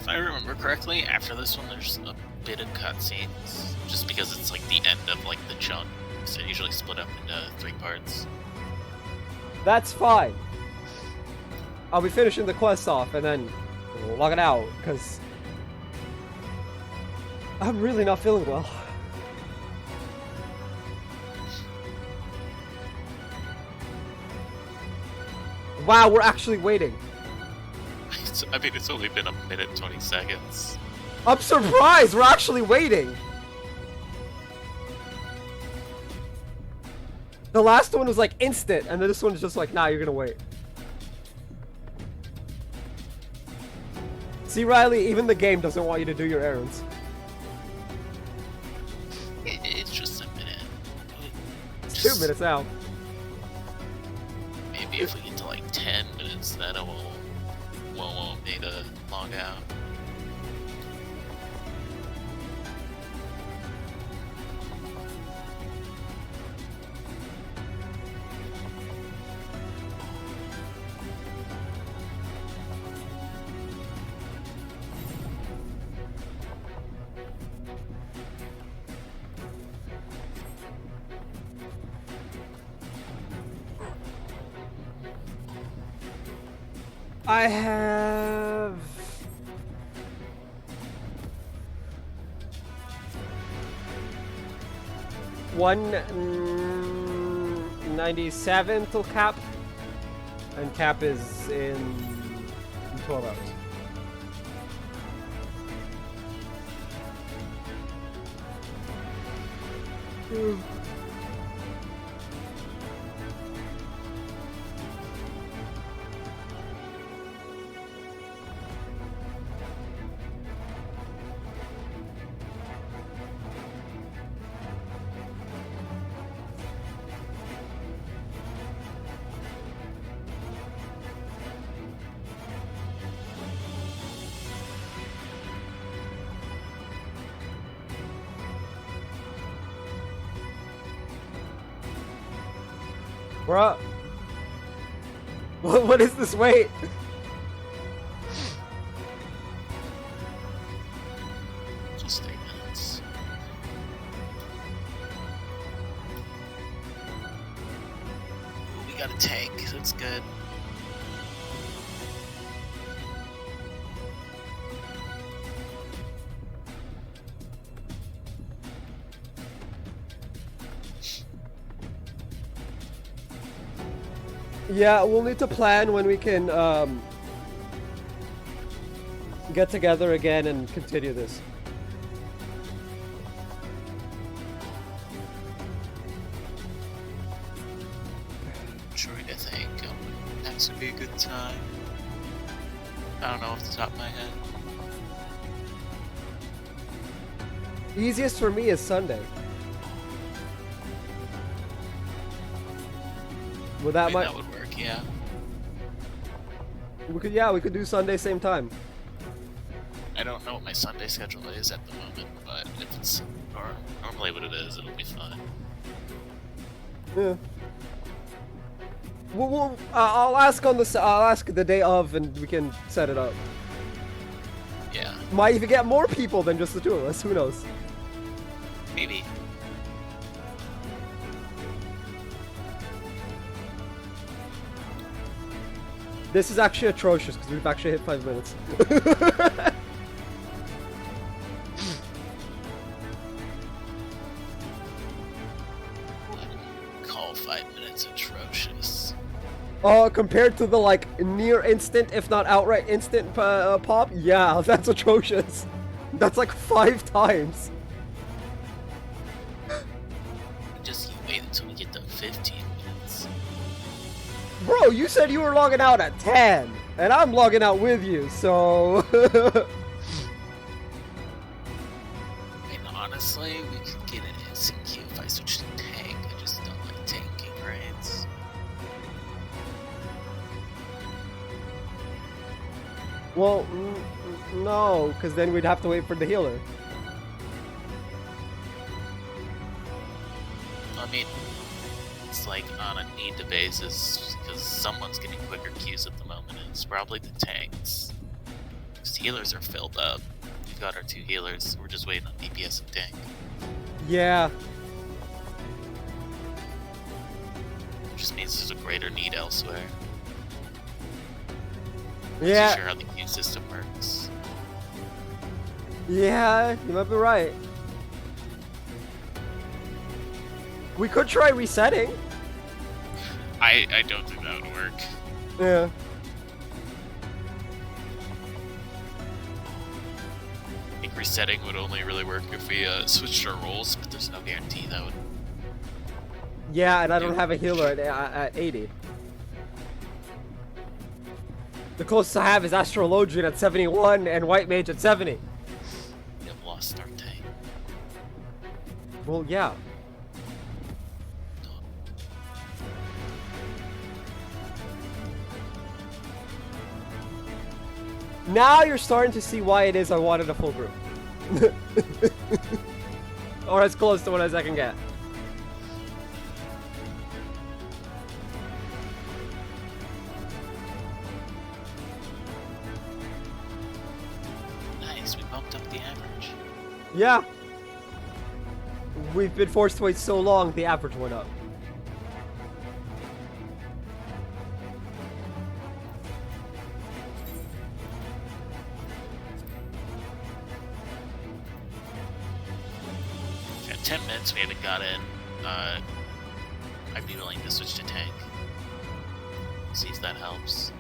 If I remember correctly, after this one, there's a bit of cutscenes, just because it's like the end of like the chunk, so it usually split up into 3 parts. That's fine. I'll be finishing the quest off and then log it out because I'm really not feeling well. Wow, we're actually waiting. I mean, it's only been 1 minute 20 seconds. I'm surprised! We're actually waiting! The last one was like instant, and then this one's just like, nah, you're gonna wait. See, Riley, even the game doesn't want you to do your errands. It's just a minute. It's 2 minutes now. Maybe if we get to like 10 minutes, then it won't need to log out. I have... $197 till cap, and cap is in 12 hours. Bruh. What is this wait? Just 3 minutes. Ooh, we got a tank, that's good. Yeah, we'll need to plan when we can get together again and continue this. I'm trying to think. Next would be a good time. I don't know off the top of my head. Easiest for me is Sunday. Would I that mean, might? that would work, yeah. We could do Sunday same time. I don't know what my Sunday schedule is at the moment, but if it's normally what it is, it'll be fine. Yeah. I'll ask on the I'll ask the day of, and we can set it up. Yeah, Might even get more people than just the two of us. Who knows? maybe. This is actually atrocious because we've actually hit 5 minutes. Call 5 minutes atrocious. Compared to the like near instant, if not outright instant pop, yeah, that's atrocious. That's like 5 times. Just you wait until we get to 15 minutes. Bro, you said you were logging out at 10, and I'm logging out with you, so... And honestly, we could get an instant queue if I switch to tank. I just don't like tanking raids. Well, no, because then we'd have to wait for the healer. I mean, it's like on a need-to basis, because someone's getting quicker queues at the moment, and it's probably the tanks. Because healers are filled up. We've got our 2 healers, we're just waiting on DPS and tank. Yeah. Which just means there's a greater need elsewhere. Yeah. Not too sure how the queue system works. Yeah, you might be right. We could try resetting. I don't think that would work. Yeah. I think resetting would only really work if we switched our roles, but there's no guarantee that would. Yeah, and I don't have a healer at 80. The closest I have is Astrologian at 71 and White Mage at 70. We have lost our tank. Well, yeah. Now you're starting to see why it is I wanted a full group. Or as close to one as I can get. Nice, we bumped up the average. Yeah. We've been forced to wait so long, the average went up. At 10 minutes we haven't got in. I'd be willing to switch to tank. See if that helps.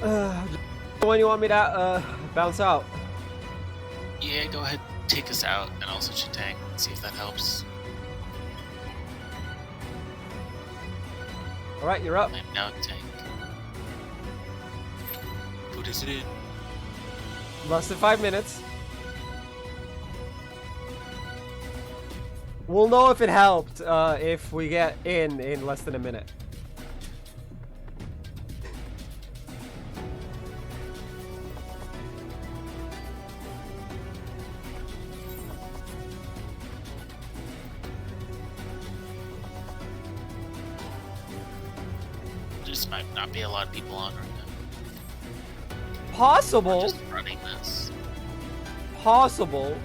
When you want me to bounce out? Yeah, go ahead, take us out, and I'll switch to tank. See if that helps. All right, you're up. I'm now tank. What is it in? Less than 5 minutes. We'll know if it helped if we get in less than a minute. Just might not be a lot of people on right now. Possible. We're just running this. Possible.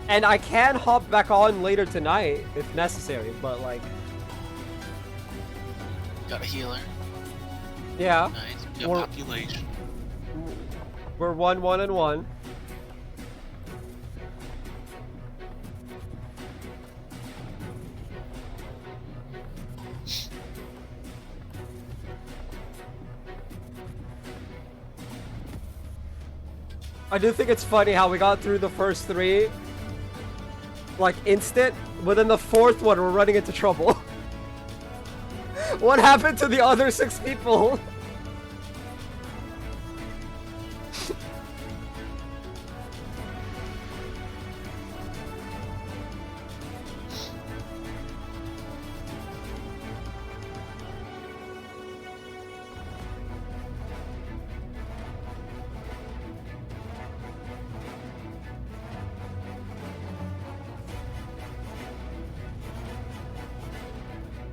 And I can hop back on later tonight if necessary, but like... Got a healer. Yeah. Nice. Got We're- population. We're 1-1-1. I do think it's funny how we got through the first 3 like instant, but then the 4th one we're running into trouble. What happened to the other 6 people?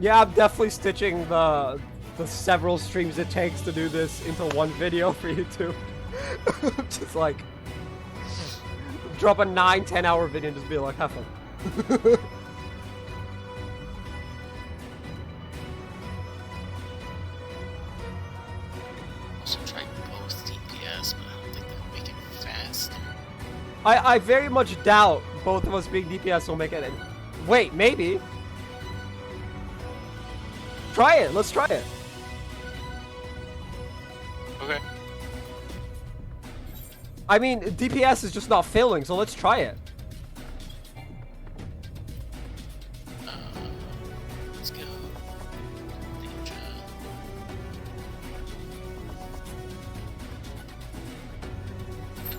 Yeah, I'm definitely stitching the several streams it takes to do this into one video for you two. Just like drop a 9-10 hour video and just be like, have fun. Also try both DPS, but I don't think that'll make it fast. I very much doubt both of us being DPS will make it in. Wait, maybe. Try it. Let's try it. Okay. I mean, DPS is just not filling, so let's try it. Let's go. Ninja.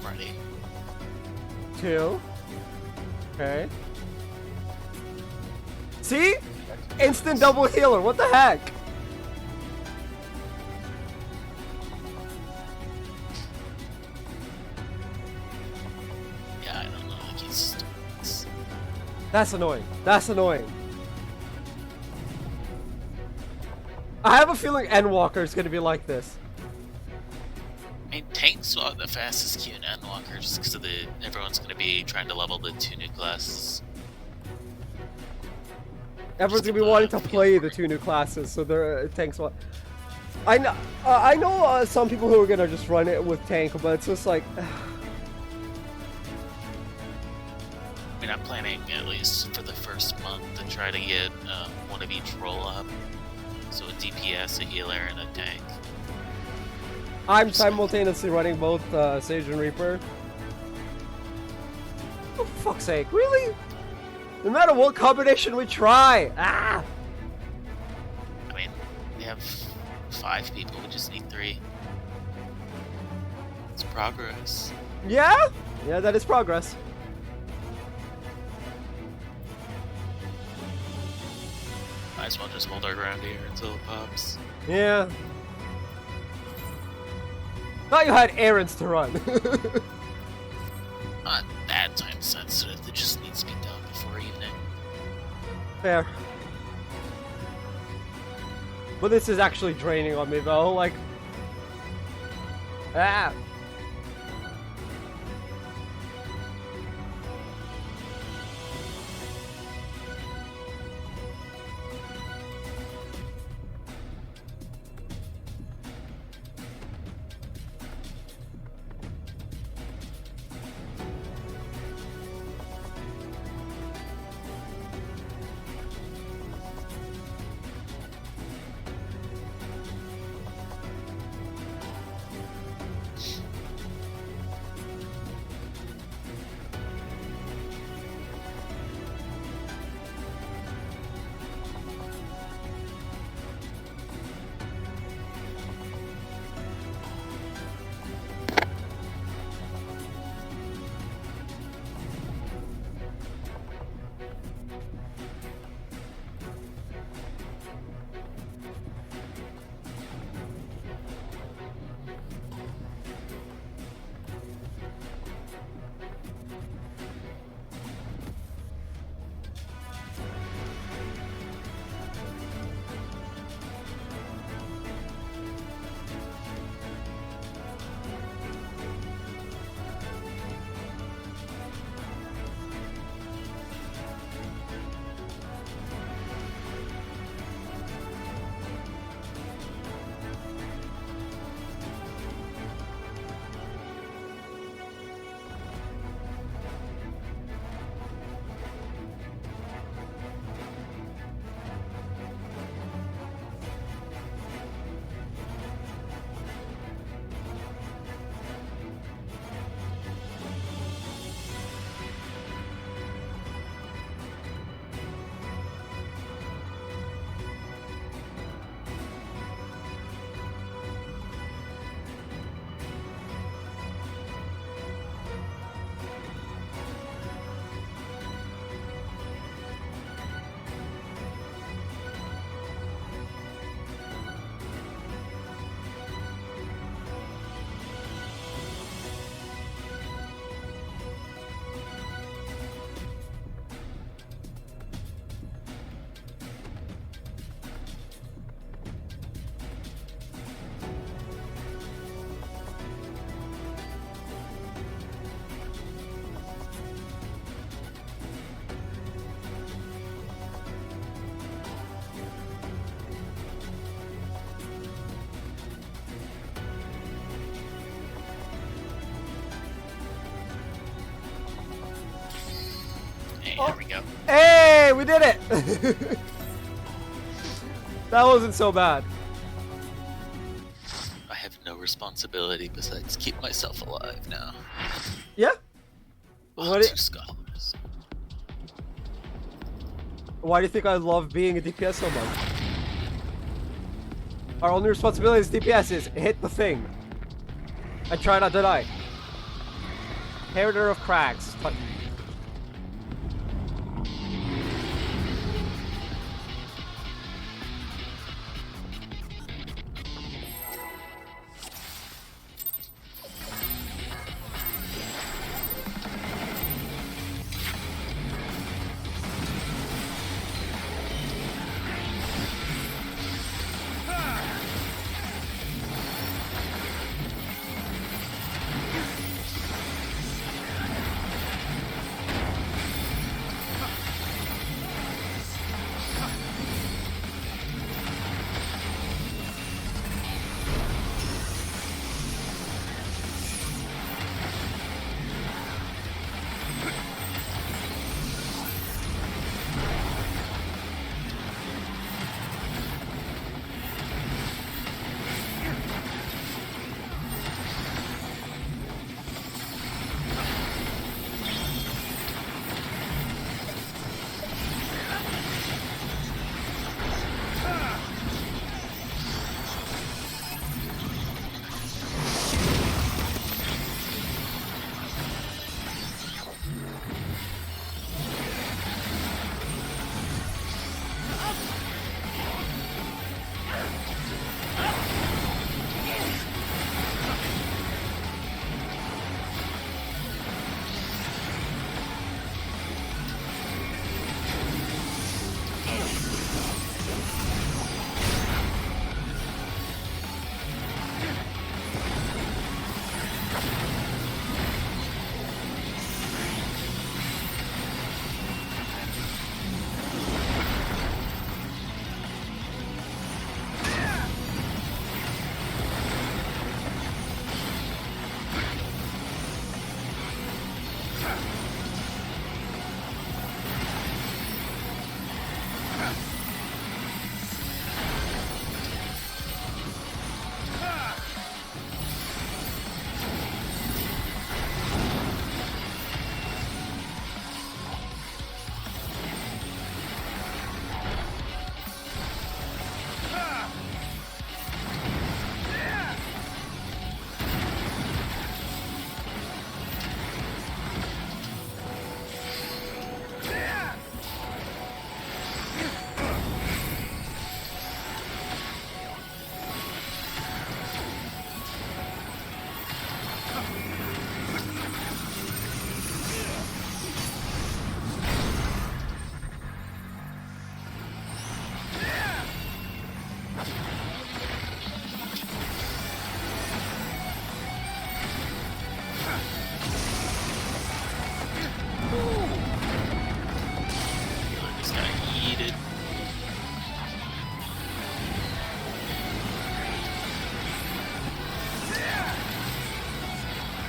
Ready. 2. Okay. See? Instant double healer. What the heck? Yeah, I don't know. Like he's. That's annoying. That's annoying. I have a feeling Endwalker is going to be like this. I mean, tanks are the fastest queue in Endwalker just because of everyone's going to be trying to level the 2 new classes. Everyone's gonna be wanting to play the 2 new classes, so they're tanks. I know some people who are gonna just run it with tank, but it's just like. I mean, I'm planning at least for the first month to try to get one of each roll up. So a DPS, a healer, and a tank. I'm simultaneously running both Sage and Reaper. For fuck's sake, really? No matter what combination we try! Ah! I mean, we have 5 people, we just need 3. It's progress. Yeah? Yeah, that is progress. Might as well just hold our ground here until it pops. Yeah. Thought you had errands to run. Not that time sensitive, it just needs to be done before evening. Fair. But this is actually draining on me though, like... Ah! there we go. Hey, we did it! That wasn't so bad. I have no responsibility besides keep myself alive now. Yeah. Oh, What 2 scholars. Why do you think I love being a DPS so much? Our only responsibility as DPS is hit the thing. And try not to die. Inheritor of Crags.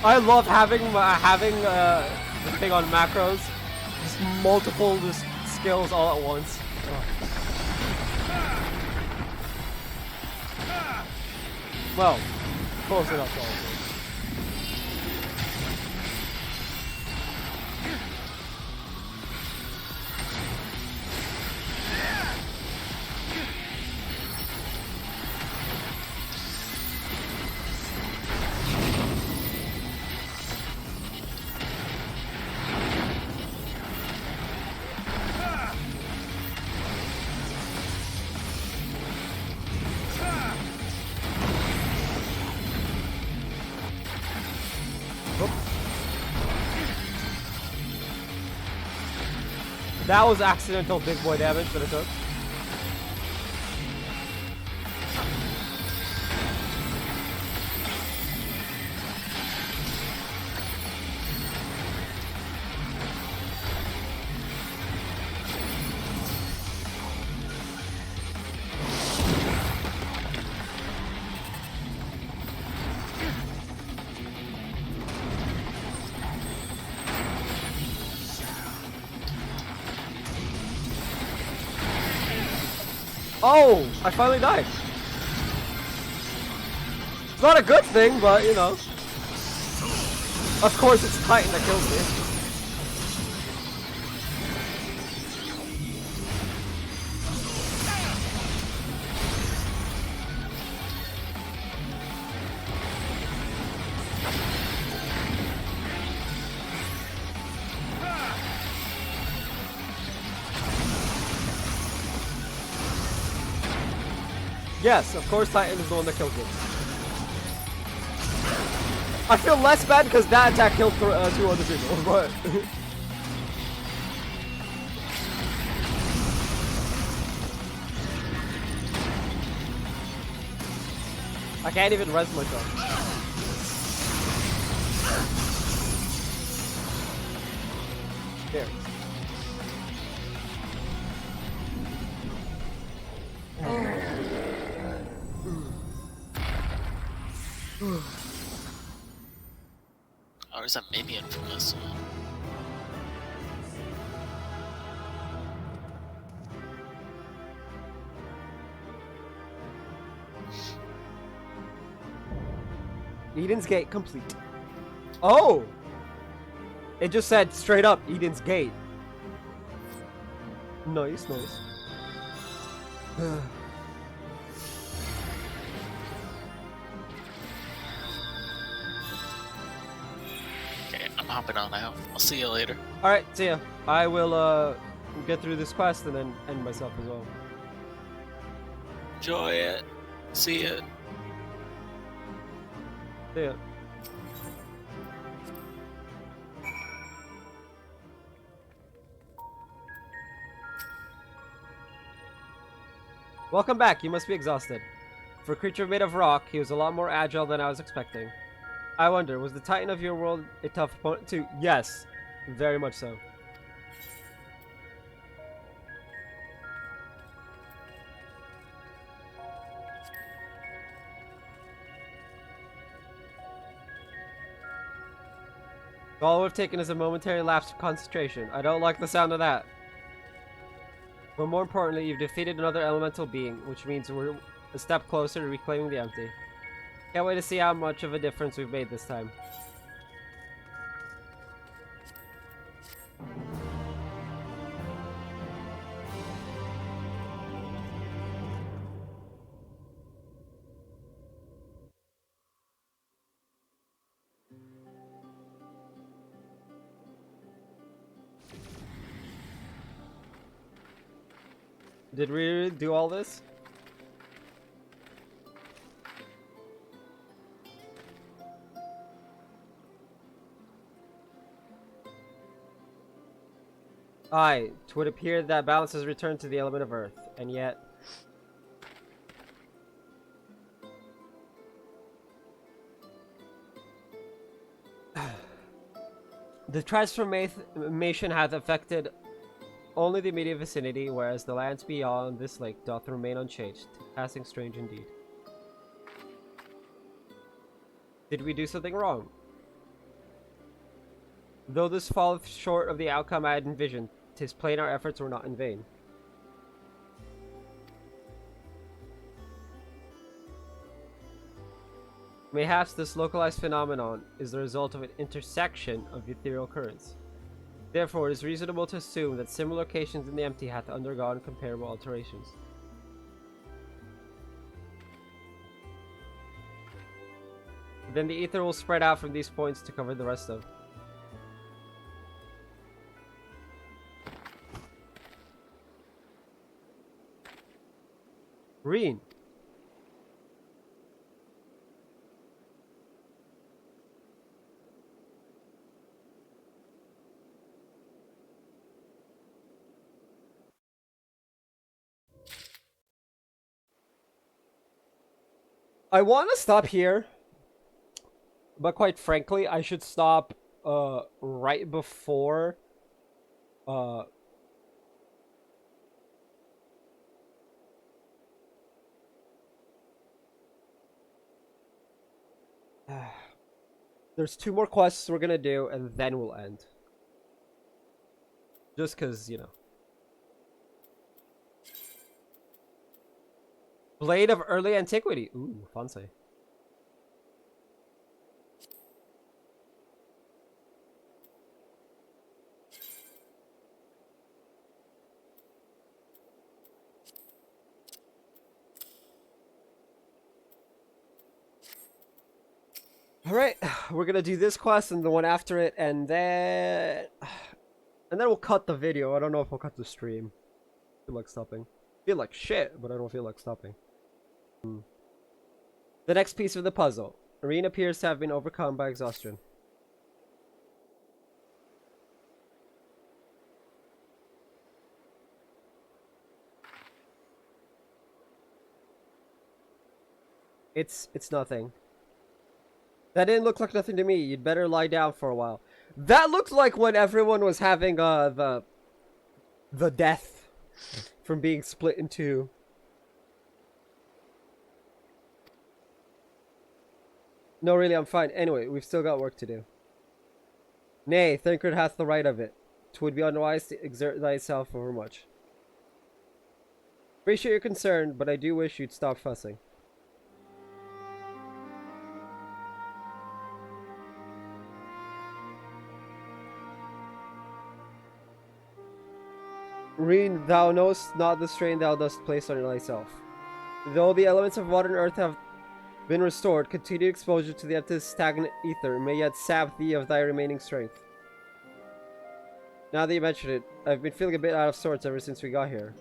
I love having the thing on macros, just multiple skills all at once. Well, close enough to all of them. That was accidental big boy damage that I took. Oh! I finally died. It's not a good thing, but you know. Of course it's Titan that kills me. Yes, of course Titan is the one that killed me. I feel less bad because that attack killed 2 other people, but... I can't even rest myself. Here. Or is that maybe infamous one? Eden's Gate complete. Oh! It just said straight up Eden's Gate. Nice, nice. Okay, I'm hopping on out. I'll see you later. Alright, see ya. I will get through this quest and then end myself as well. Enjoy it. See ya. See ya. Welcome back. You must be exhausted. For a creature made of rock, he was a lot more agile than I was expecting. I wonder, was the Titan of your world a tough opponent too? Yes, very much so. All we've taken is a momentary lapse of concentration. I don't like the sound of that. But more importantly, you've defeated another elemental being, which means we're a step closer to reclaiming the empty. Can't wait to see how much of a difference we've made this time. Did we really do all this? Aye, it would appear that balance has returned to the element of earth, and yet... The transformation hath affected only the immediate vicinity, whereas the lands beyond this lake doth remain unchanged. Passing strange indeed. Did we do something wrong? Though this falleth short of the outcome I had envisioned, 'tis plain our efforts were not in vain. Mayhaps this localized phenomenon is the result of an intersection of ethereal currents. Therefore, it is reasonable to assume that similar locations in the empty hath undergone comparable alterations. Then the ether will spread out from these points to cover the rest of. Green. I want to stop here, but quite frankly, I should stop right before there's 2 more quests we're gonna do, and then we'll end. Just because, you know. Blade of early antiquity. Ooh, fancy. Alright, we're gonna do this quest and the one after it, and then we'll cut the video. I don't know if we'll cut the stream. I feel like stopping. I feel like shit, but I don't feel like stopping. The next piece of the puzzle. Irene appears to have been overcome by exhaustion. It's nothing. That didn't look like nothing to me. You'd better lie down for a while. That looked like when everyone was having the death from being split in two. No, really, I'm fine. Anyway, we've still got work to do. Nay, Thinkard hath the right of it. 'Twould be unwise to exert thyself overmuch. Appreciate your concern, but I do wish you'd stop fussing. Reen, thou knowest not the strain thou dost place on thyself. Though the elements of water and earth have been restored, continued exposure to the empty stagnant ether may yet sap thee of thy remaining strength. Now that you mention it, I've been feeling a bit out of sorts ever since we got here.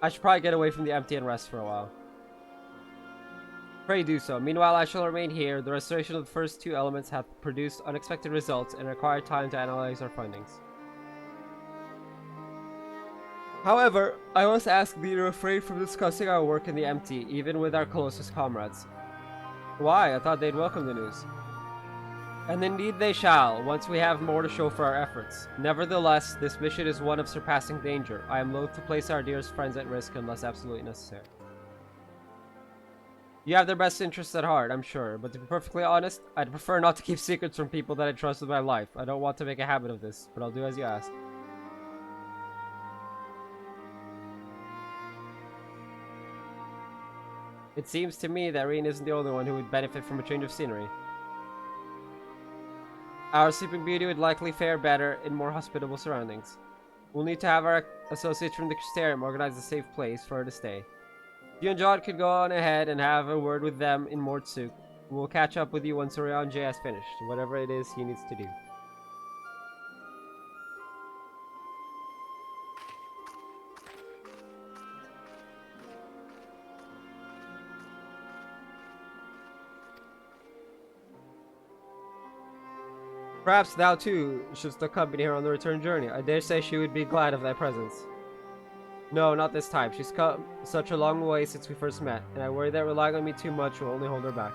I should probably get away from the empty and rest for a while. Pray do so. Meanwhile, I shall remain here. The restoration of the first two elements hath produced unexpected results and required time to analyze our findings. However, I must ask thee to refrain from discussing our work in the empty, even with our closest comrades. Why? I thought they'd welcome the news. And indeed they shall, once we have more to show for our efforts. Nevertheless, this mission is one of surpassing danger. I am loath to place our dearest friends at risk unless absolutely necessary. You have their best interests at heart, I'm sure, but to be perfectly honest, I'd prefer not to keep secrets from people that I trust with my life. I don't want to make a habit of this, but I'll do as you ask. It seems to me that Reen isn't the only one who would benefit from a change of scenery. Our Sleeping Beauty would likely fare better in more hospitable surroundings. We'll need to have our associates from the Crystarium organize a safe place for her to stay. You and John could go on ahead and have a word with them in Mortsuk. We'll catch up with you once Orion J has finished, whatever it is he needs to do. Perhaps thou too shouldst accompany her on the return journey. I dare say she would be glad of thy presence. No, not this time. She's come such a long way since we first met, and I worry that relying on me too much will only hold her back.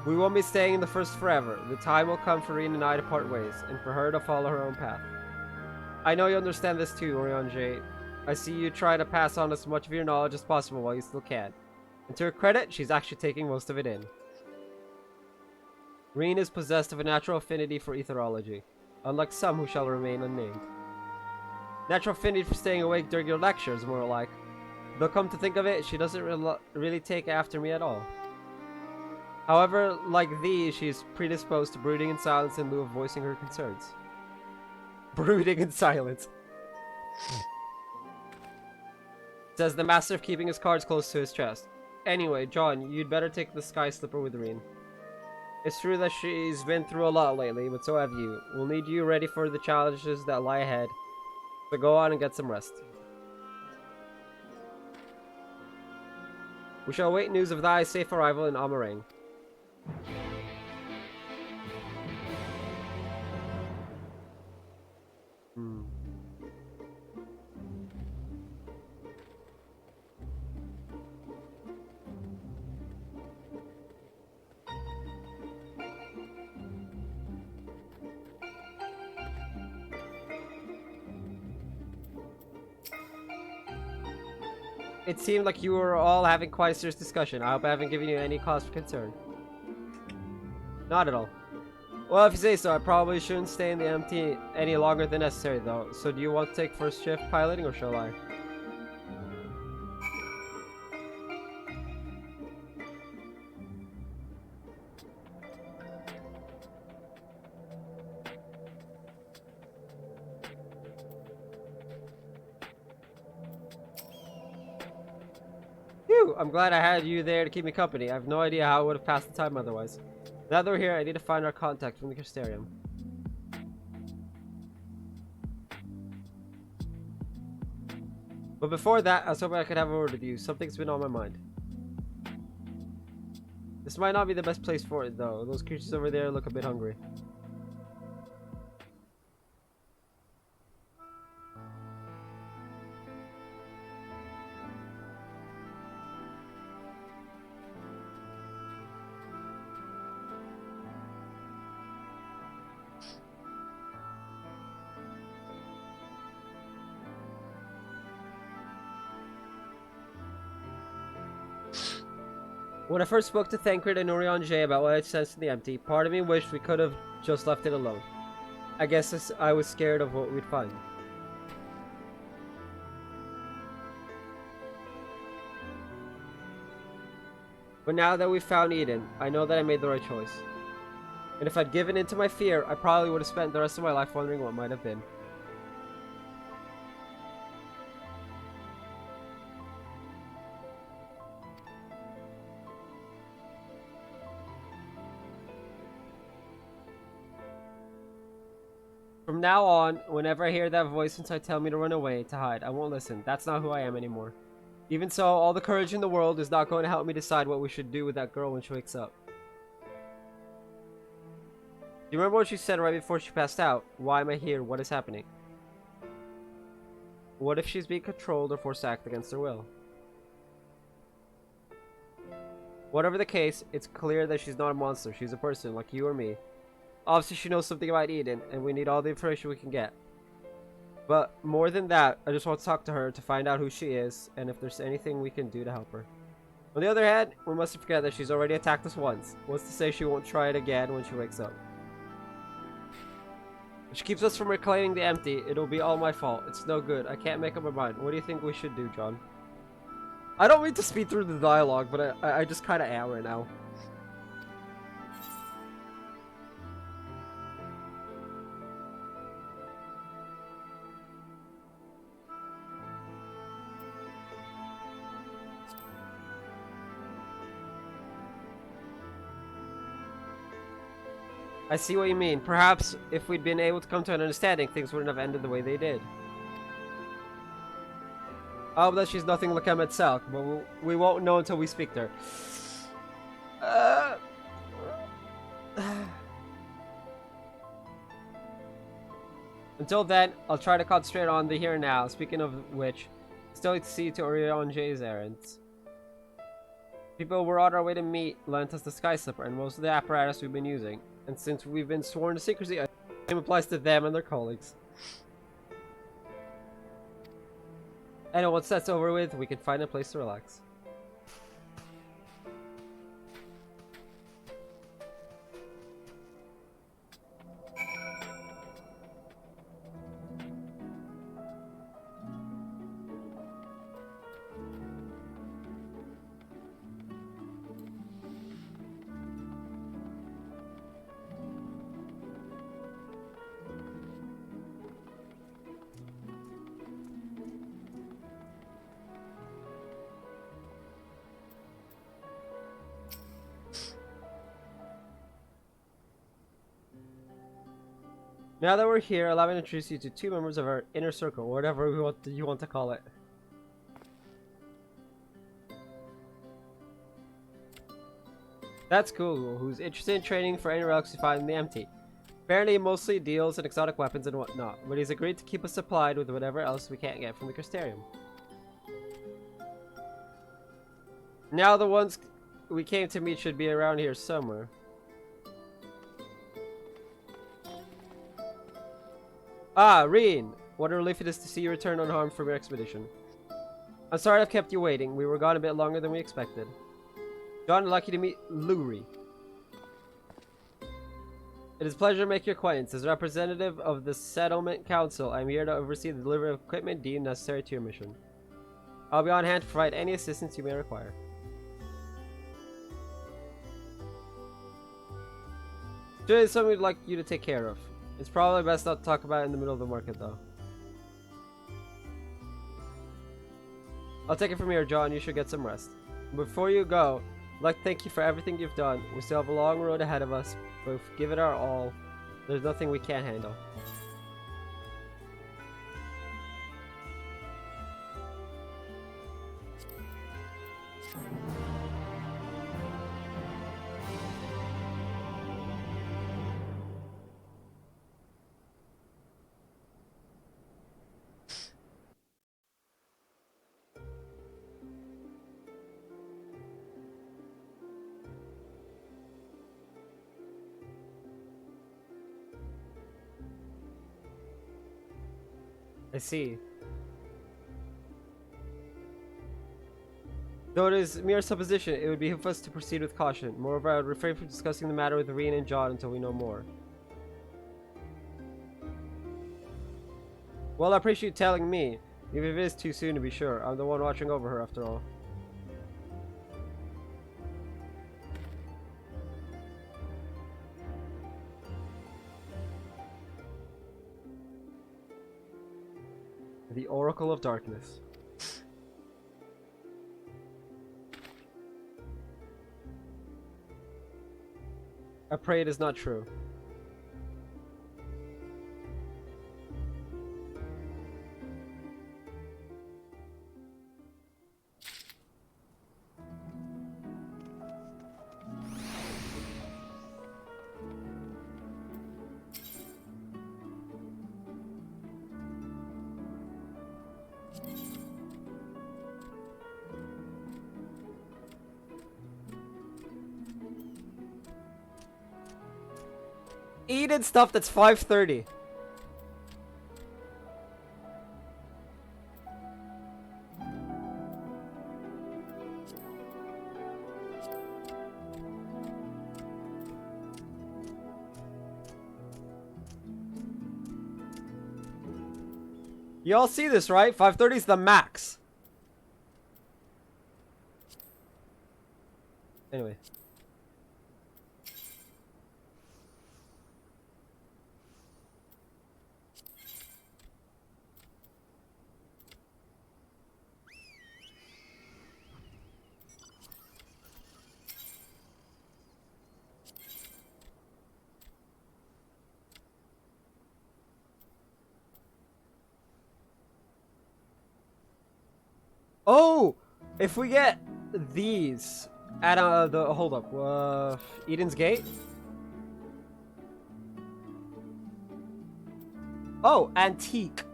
We won't be staying in the First forever. The time will come for Reen and I to part ways, and for her to follow her own path. I know you understand this too, Orion J. I see you try to pass on as much of your knowledge as possible while you still can. And to her credit, she's actually taking most of it in. Reen is possessed of a natural affinity for etherology, unlike some who shall remain unnamed. Natural affinity for staying awake during your lectures, more like. Though come to think of it, she doesn't really take after me at all. However, like thee, she is predisposed to brooding in silence in lieu of voicing her concerns. Brooding in silence. Says the master of keeping his cards close to his chest. Anyway, John, you'd better take the sky slipper with Reen. It's true that she's been through a lot lately, but so have you. We'll need you ready for the challenges that lie ahead. So go on and get some rest. We shall await news of thy safe arrival in Amarang. It seemed like you were all having quite a serious discussion. I hope I haven't given you any cause for concern. Not at all. Well, if you say so, I probably shouldn't stay in the MT any longer than necessary, though. So do you want to take first shift piloting, or shall I? Phew, I'm glad I had you there to keep me company. I have no idea how I would have passed the time otherwise. Now that we're here, I need to find our contact from the Crystarium. But before that, I was hoping I could have a word with you. Something's been on my mind. This might not be the best place for it, though. Those creatures over there look a bit hungry. When I first spoke to Thancred and Orion J about what I'd sensed in the empty, part of me wished we could have just left it alone. I guess I was scared of what we'd find. But now that we've found Eden, I know that I made the right choice. And if I'd given in to my fear, I probably would have spent the rest of my life wondering what might have been. From now on, whenever I hear that voice inside tell me to run away, to hide, I won't listen. That's not who I am anymore. Even so, all the courage in the world is not going to help me decide what we should do with that girl when she wakes up. You remember what she said right before she passed out? Why am I here? What is happening? What if she's being controlled or forced to act against her will? Whatever the case, it's clear that she's not a monster. She's a person like you or me. Obviously, she knows something about Eden, and we need all the information we can get. But more than that, I just want to talk to her to find out who she is, and if there's anything we can do to help her. On the other hand, we mustn't forget that she's already attacked us once. What's to say she won't try it again when she wakes up? If she keeps us from reclaiming the empty, it'll be all my fault. It's no good. I can't make up my mind. What do you think we should do, John? I don't mean to speed through the dialogue, but I just kind of am right now. I see what you mean. Perhaps if we'd been able to come to an understanding, things wouldn't have ended the way they did. I hope that she's nothing like Emmet Salk, but we won't know until we speak to her. Until then, I'll try to concentrate on the here and now. Speaking of which, still need to see to Orion J's errands. People we're on our way to meet lent us the Sky Slipper and most of the apparatus we've been using. And since we've been sworn to secrecy, I think it applies to them and their colleagues. And once that's over with, we can find a place to relax. Now that we're here, allow me to introduce you to two members of our inner circle, whatever you want to call it. That's cool, who's interested in training for any relics you find in the empty. Apparently he mostly deals in exotic weapons and whatnot, but he's agreed to keep us supplied with whatever else we can't get from the Crystarium. Now the ones we came to meet should be around here somewhere. Ah, Reen! What a relief it is to see you return unharmed from your expedition. I'm sorry I've kept you waiting. We were gone a bit longer than we expected. John, lucky to meet Luri. It is a pleasure to make your acquaintance. As representative of the Settlement Council, I am here to oversee the delivery of equipment deemed necessary to your mission. I'll be on hand to provide any assistance you may require. Today is something we'd like you to take care of. It's probably best not to talk about it in the middle of the market, though. I'll take it from here, John. You should get some rest. Before you go, I'd like to thank you for everything you've done. We still have a long road ahead of us, but if we give it our all, there's nothing we can't handle. I see. Though it is mere supposition, it would behoove us to proceed with caution. Moreover, I would refrain from discussing the matter with Reen and John until we know more. Well, I appreciate you telling me, even if it is too soon to be sure. I'm the one watching over her, after all. The Oracle of Darkness. I pray it is not true. Eaten stuff that's 5:30. You all see this, right? 5:30 is the max. Anyway. Oh, if we get these at the hold up, Eden's Gate. Oh, antique.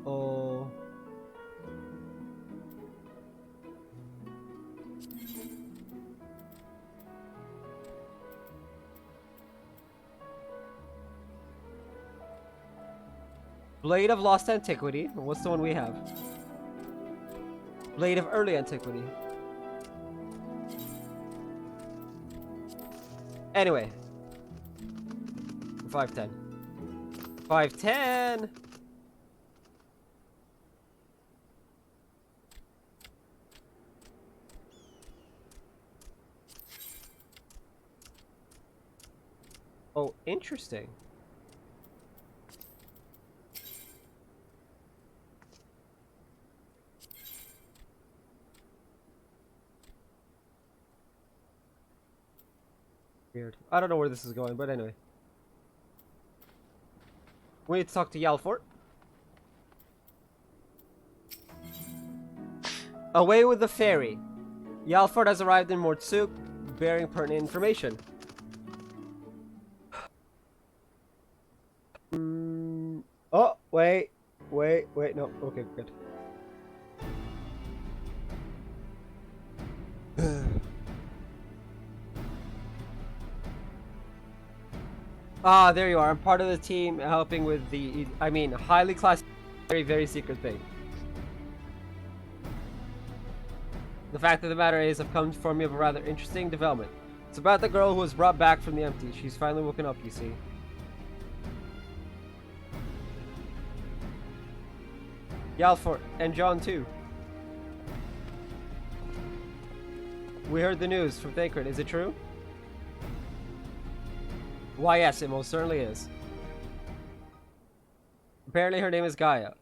Oh. Blade of Lost Antiquity. What's the one we have? Blade of Early Antiquity. Anyway. 510. 510! Oh, interesting. Weird. I don't know where this is going, but anyway. We need to talk to Yalfort. Away with the ferry. Yalfort has arrived in Mortsuk, bearing pertinent information. Oh, wait. No. Okay, good. Ah, there you are. I'm part of the team helping with the, highly classified, very secret thing. The fact of the matter is, I've come to inform you of a rather interesting development. It's about the girl who was brought back from the empty. She's finally woken up, you see. Yalfort, and John too. We heard the news from Thancred. Is it true? Why, yes, it most certainly is. Apparently her name is Gaia.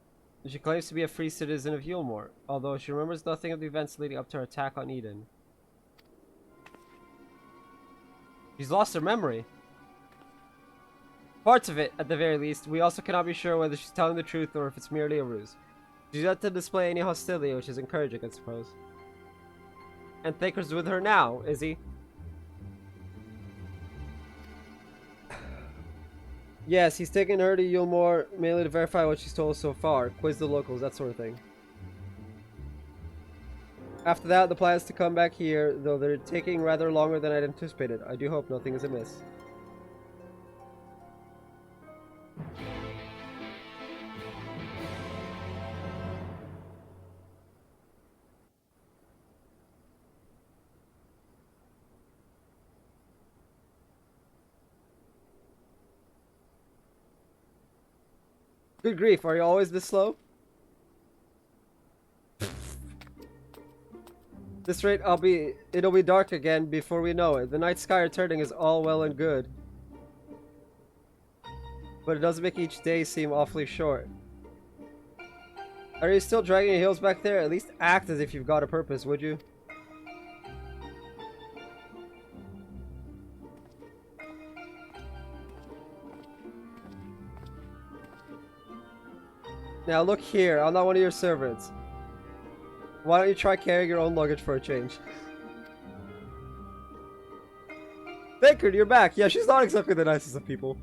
She claims to be a free citizen of Yulmore, although she remembers nothing of the events leading up to her attack on Eden. She's lost her memory. Parts of it, at the very least. We also cannot be sure whether she's telling the truth or if it's merely a ruse. She's yet to display any hostility, which is encouraging, I suppose. And Thancred's with her now, is he? Yes, he's taken her to Yulmore mainly to verify what she's told us so far, quiz the locals, that sort of thing. After that, the plan is to come back here, though they're taking rather longer than I'd anticipated. I do hope nothing is amiss. Good grief, are you always this slow? This rate, it'll be dark again before we know it. The night sky returning is all well and good, but it does make each day seem awfully short. Are you still dragging your heels back there? At least act as if you've got a purpose, would you? Now look here, I'm not one of your servants. Why don't you try carrying your own luggage for a change? Thancred, you're back! Yeah, she's not exactly the nicest of people.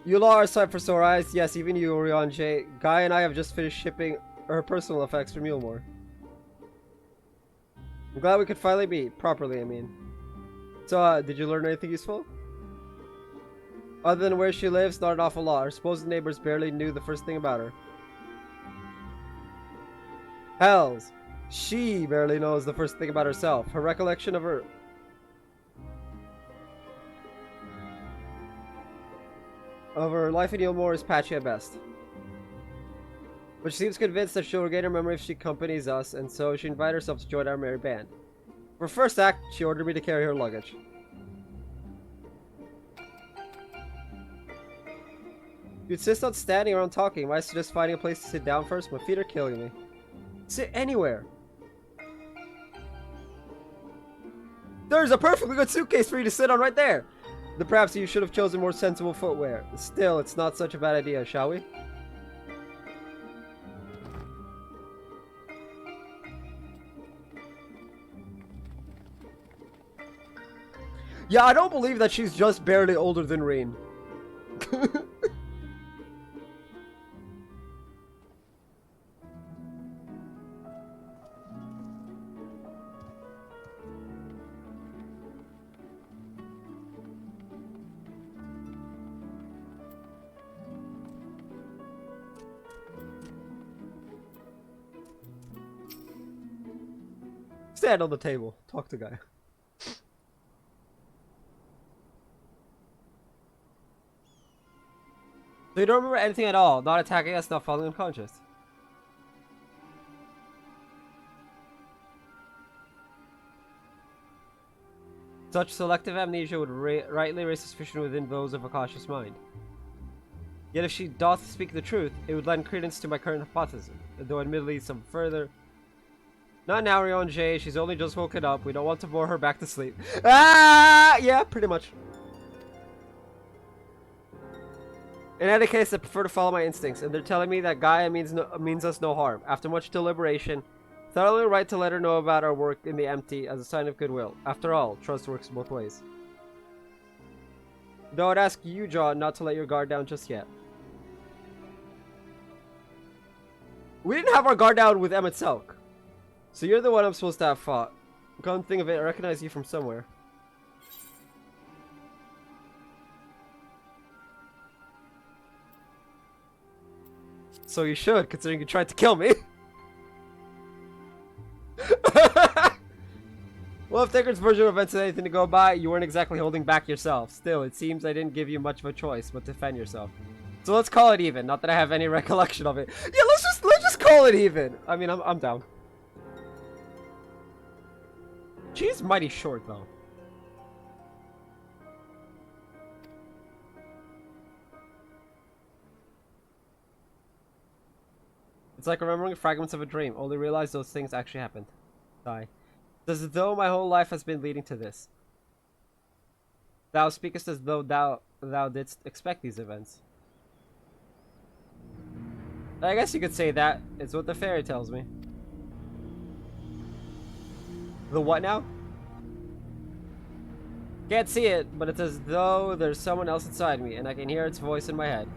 You law are sight for sore eyes. Yes, even you, Orion J. Guy and I have just finished shipping her personal effects from Yulmore. I'm glad we could finally meet. Properly, I mean. So, did you learn anything useful? Other than where she lives, not an awful lot. Her supposed neighbors barely knew the first thing about her. Hells! She barely knows the first thing about herself. Her recollection of her... life in Yulmore is patchy at best. But she seems convinced that she'll regain her memory if she accompanies us, and so she invited herself to join our merry band. For first act, she ordered me to carry her luggage. You insist on standing around talking. Might I suggest finding a place to sit down first? My feet are killing me. Sit anywhere. There's a perfectly good suitcase for you to sit on right there. Then perhaps you should have chosen more sensible footwear. Still, it's not such a bad idea, shall we? Yeah, I don't believe that she's just barely older than Reen. Stand on the table. Talk to guy. So you don't remember anything at all? Not attacking us, not falling unconscious. Such selective amnesia would rightly raise suspicion within those of a cautious mind. Yet if she doth speak the truth, it would lend credence to my current hypothesis, though admittedly some further... Not now, Rion J. She's only just woken up. We don't want to bore her back to sleep. Ah! Yeah, pretty much. In any case, I prefer to follow my instincts, and they're telling me that Gaia means us no harm. After much deliberation, thought only right to let her know about our work in the empty as a sign of goodwill. After all, trust works both ways. Though I'd ask you, John, not to let your guard down just yet. We didn't have our guard down with Emmett Selk. So you're the one I'm supposed to have fought. Come to think of it, I recognize you from somewhere. So you should, considering you tried to kill me. Well, if Deckard's version of events is anything to go by, you weren't exactly holding back yourself. Still, it seems I didn't give you much of a choice but to defend yourself. So let's call it even. Not that I have any recollection of it. Yeah, let's just call it even. I mean, I'm down. She's mighty short though. It's like remembering fragments of a dream. Only realize those things actually happened. Sigh. It's as though my whole life has been leading to this. Thou speakest as though thou didst expect these events. I guess you could say that. It's what the fairy tells me. The what now? Can't see it, but it's as though there's someone else inside me, and I can hear its voice in my head.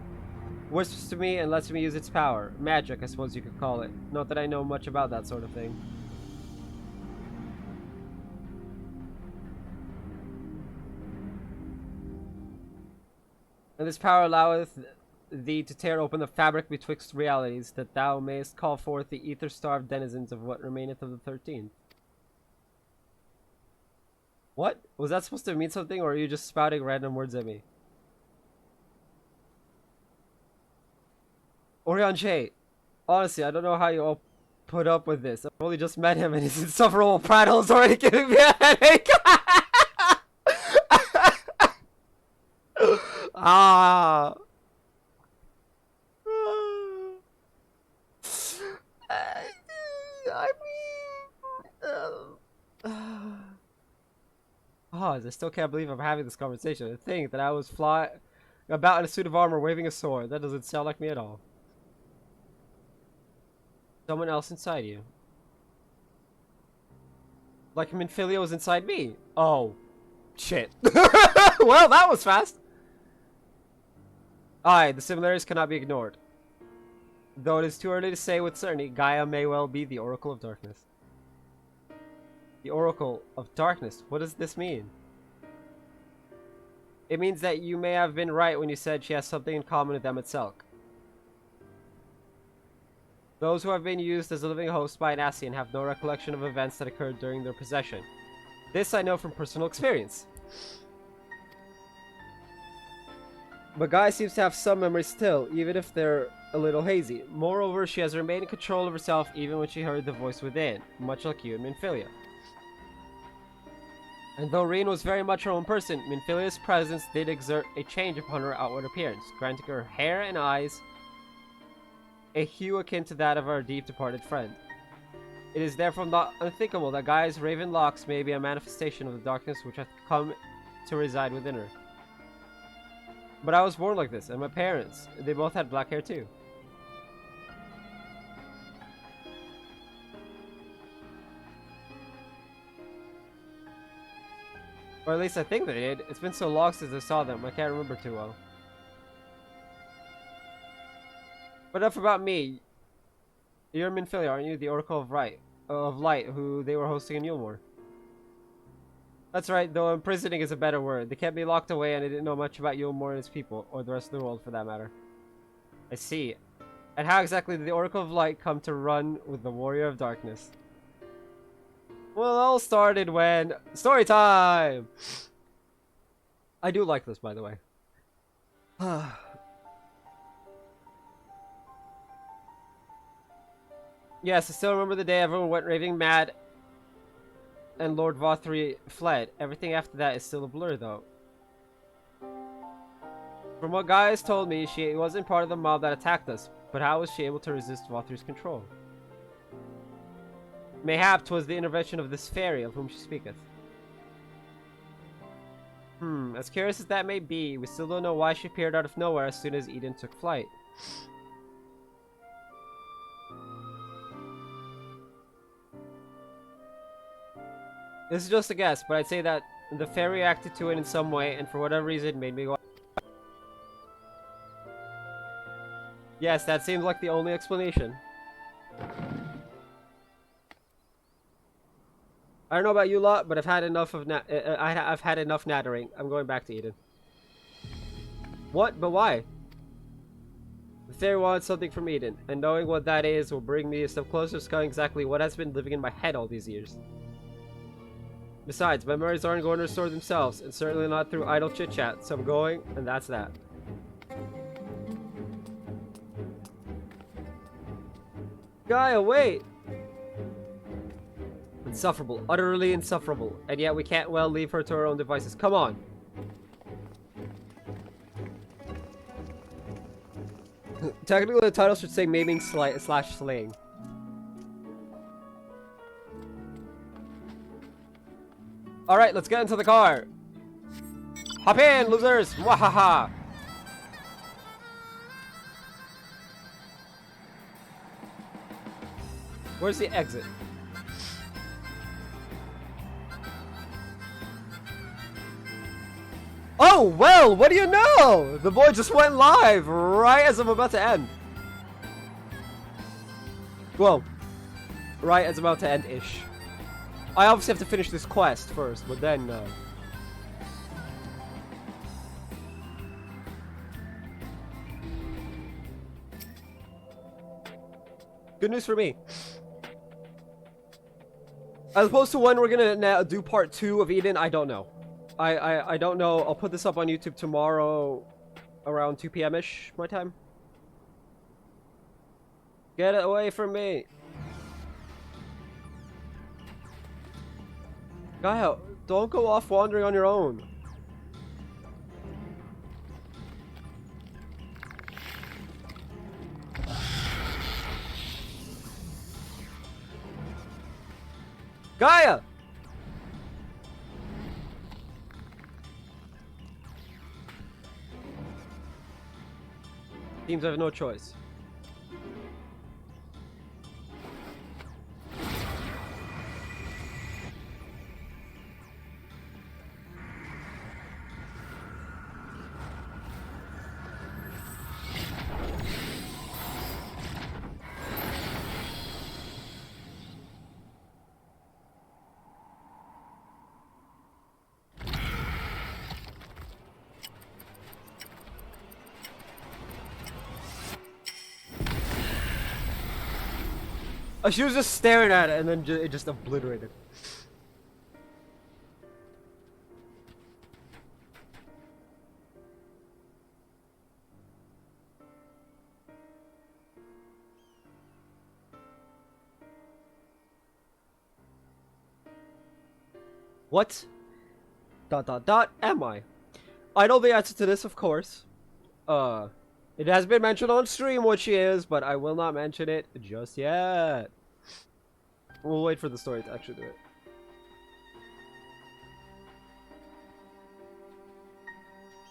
Whispers to me and lets me use its power. Magic, I suppose you could call it. Not that I know much about that sort of thing. And this power alloweth thee to tear open the fabric betwixt realities, that thou mayest call forth the ether-starved denizens of what remaineth of the 13th. What? Was that supposed to mean something, or are you just spouting random words at me? Orion J, honestly, I don't know how you all put up with this. I've only just met him, and his insufferable prattle is already giving me a headache. Ah. I I still can't believe I'm having this conversation. To think that I was flying about in a suit of armor waving a sword. That doesn't sound like me at all. Someone else inside you. Like Minfilia was inside me. Oh. Shit. Well, that was fast. Aye, the similarities cannot be ignored. Though it is too early to say with certainty, Gaia may well be the Oracle of Darkness. The Oracle of Darkness? What does this mean? It means that you may have been right when you said she has something in common with Emmet Selk. Those who have been used as a living host by an Ascian have no recollection of events that occurred during their possession. This I know from personal experience. But Gaia seems to have some memories still, even if they're a little hazy. Moreover, she has remained in control of herself even when she heard the voice within, much like you and Minfilia. And though Reen was very much her own person, Minfilia's presence did exert a change upon her outward appearance, granting her hair and eyes a hue akin to that of our deep departed friend. It is therefore not unthinkable that Gaia's raven locks may be a manifestation of the darkness which hath come to reside within her. But I was born like this, and my parents, they both had black hair too. Or at least I think they did. It's been so long since I saw them, I can't remember too well. But enough about me. You're Minfilia, aren't you? The Oracle of Light, who they were hosting in Yulmore. That's right, though imprisoning is a better word. They kept me locked away and I didn't know much about Yulmore and its people, or the rest of the world for that matter. I see. And how exactly did the Oracle of Light come to run with the Warrior of Darkness? Well, it all started when... Story time! I do like this, by the way. Yes, I still remember the day everyone went raving mad and Lord Vothri fled. Everything after that is still a blur, though. From what Gaia told me, she wasn't part of the mob that attacked us, but how was she able to resist Vothri's control? Mayhap 'twas the intervention of this fairy of whom she speaketh. As curious as that may be, we still don't know why she appeared out of nowhere as soon as Eden took flight. This is just a guess, but I'd say that the fairy reacted to it in some way, and for whatever reason made me go... Yes, that seems like the only explanation. I don't know about you lot, but I've had enough of I've had enough nattering. I'm going back to Eden. What? But why? The fairy wants something from Eden, and knowing what that is will bring me a step closer to discovering exactly what has been living in my head all these years. Besides, memories aren't going to restore themselves, and certainly not through idle chit-chat, so I'm going, and that's that. Gaia, wait! Insufferable, utterly insufferable, and yet we can't well leave her to her own devices. Come on! Technically, the title should say maiming slash slaying. Alright, let's get into the car. Hop in, losers! Mwahaha! Where's the exit? Oh, well, what do you know? The boy just went live right as I'm about to end. Well, right as I'm about to end-ish. I obviously have to finish this quest first, but then, good news for me. As opposed to when we're gonna now do part 2 of Eden, I don't know. I don't know. I'll put this up on YouTube tomorrow around 2 p.m.-ish my time. Get it away from me. Gaia, don't go off wandering on your own. Gaia! Seems I have no choice. She was just staring at it and then it just obliterated. What? ... am I? I know the answer to this, of course. It has been mentioned on stream what she is, but I will not mention it just yet. We'll wait for the story to actually do it.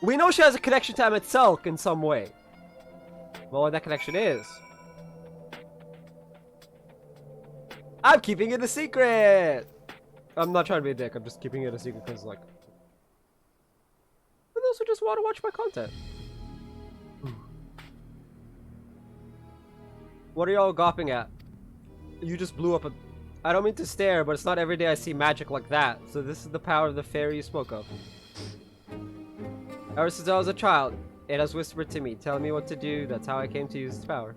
We know she has a connection to Emet in some way. Well, what that connection is. I'm keeping it a secret! I'm not trying to be a dick, I'm just keeping it a secret because, like, for those who just want to watch my content. What are y'all gawping at? You just blew up a... I don't mean to stare, but it's not every day I see magic like that. So this is the power of the fairy you spoke of. Ever since I was a child, it has whispered to me, telling me what to do. That's how I came to use its power.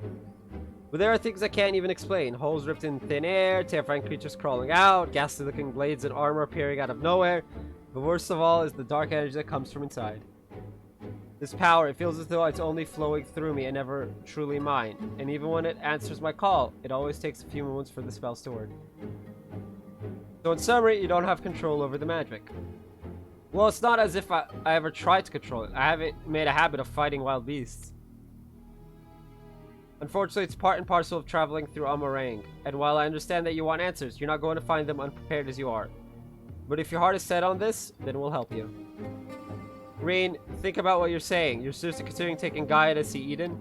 But there are things I can't even explain. Holes ripped in thin air, terrifying creatures crawling out, ghastly looking blades and armor appearing out of nowhere. But worst of all is the dark energy that comes from inside. This power, it feels as though it's only flowing through me and never truly mine. And even when it answers my call, it always takes a few moments for the spells to work. So in summary, you don't have control over the magic. Well, it's not as if I ever tried to control it. I haven't made a habit of fighting wild beasts. Unfortunately, it's part and parcel of traveling through Amarang. And while I understand that you want answers, you're not going to find them unprepared as you are. But if your heart is set on this, then we'll help you. Rain, think about what you're saying. You're seriously considering taking Gaia to see Eden?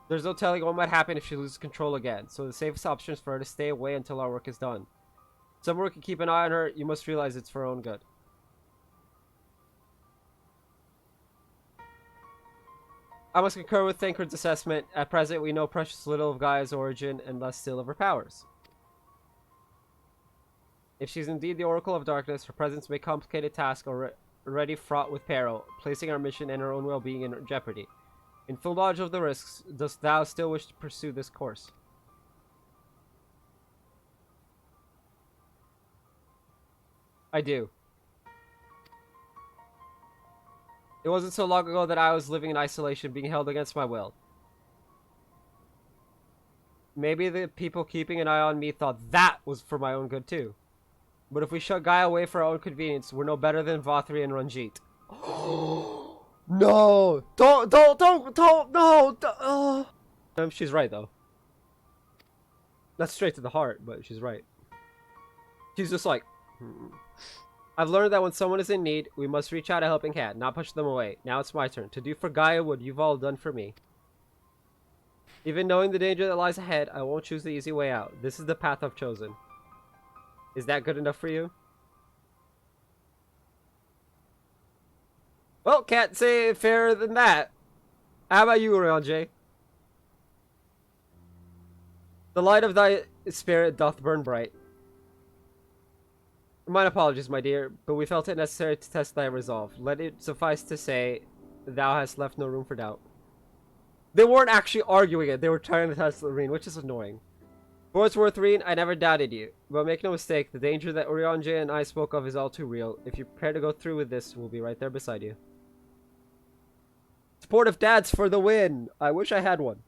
There's no telling what might happen if she loses control again, so the safest option is for her to stay away until our work is done. Someone can keep an eye on her, you must realize it's for her own good. I must concur with Thancred's assessment. At present, we know precious little of Gaia's origin and less still of her powers. If she's indeed the Oracle of Darkness, her presence may complicate a task already fraught with peril, placing our mission and our own well-being in jeopardy. In full knowledge of the risks, dost thou still wish to pursue this course? I do. It wasn't so long ago that I was living in isolation, being held against my will. Maybe the people keeping an eye on me thought that was for my own good too. But if we shut Gaia away for our own convenience, we're no better than Vothri and Ranjit. No! No! She's right though. That's straight to the heart, but she's right. She's just like, I've learned that when someone is in need, we must reach out a helping hand, not push them away. Now it's my turn to do for Gaia what you've all done for me. Even knowing the danger that lies ahead, I won't choose the easy way out. This is the path I've chosen. Is that good enough for you? Well, can't say it fairer than that. How about you, Ryanje? The light of thy spirit doth burn bright. Mine apologies, my dear, but we felt it necessary to test thy resolve. Let it suffice to say, thou hast left no room for doubt. They weren't actually arguing it, they were trying to test Loreen, which is annoying. For what's worth, Reen, I never doubted you. But make no mistake, the danger that Ryanje and I spoke of is all too real. If you prepare to go through with this, we'll be right there beside you. Supportive dads for the win! I wish I had one.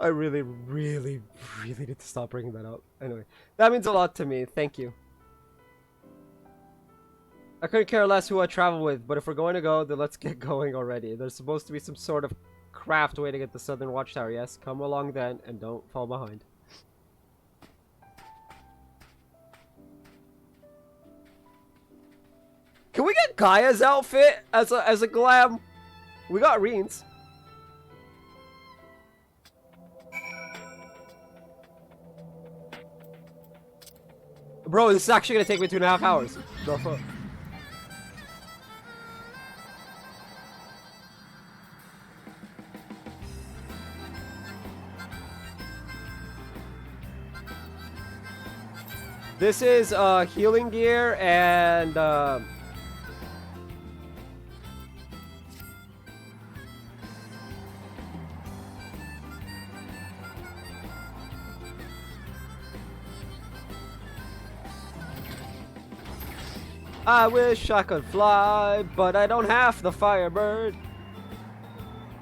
I really need to stop bringing that up. Anyway, that means a lot to me. Thank you. I couldn't care less who I travel with, but if we're going to go, then let's get going already. There's supposed to be some sort of craft waiting at the southern watchtower, yes? Come along then, and don't fall behind. Can we get Gaia's outfit as a glam? We got Reen's. Bro, this is actually gonna take me 2.5 hours. The fuck? This is healing gear and I wish I could fly, but I don't have the Firebird.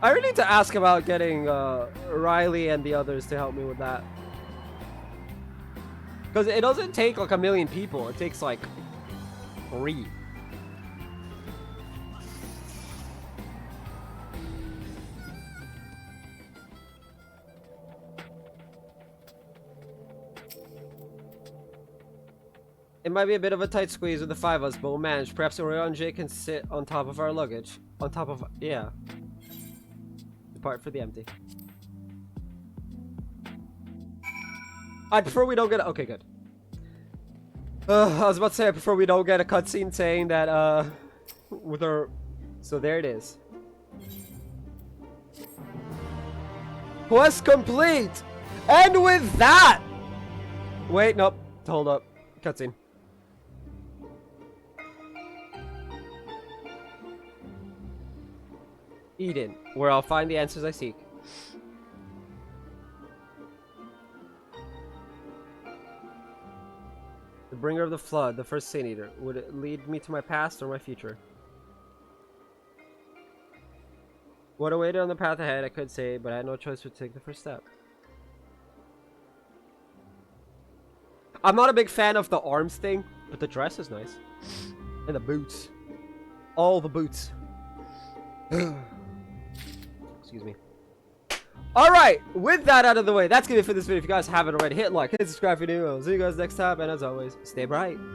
I really need to ask about getting Riley and the others to help me with that. Because it doesn't take like 1 million people, it takes like 3. It might be a bit of a tight squeeze with the 5 of us, but we'll manage. Perhaps Ryanje can sit on top of our luggage. On top of... yeah. Depart for the empty. I prefer we don't get a... okay, good. I was about to say I prefer we don't get a cutscene saying that, with our... so there it is. Quest complete! And with that... wait, nope. Hold up. Cutscene. Eden, where I'll find the answers I seek. The bringer of the flood, the first Saint Eater. Would it lead me to my past or my future? What awaited on the path ahead, I could say, but I had no choice but to take the first step. I'm not a big fan of the arms thing, but the dress is nice. And the boots. All the boots. Excuse me. Alright, with that out of the way, that's gonna be it for this video. If you guys haven't already, hit like, hit subscribe if you're new. I'll see you guys next time, and as always, stay bright.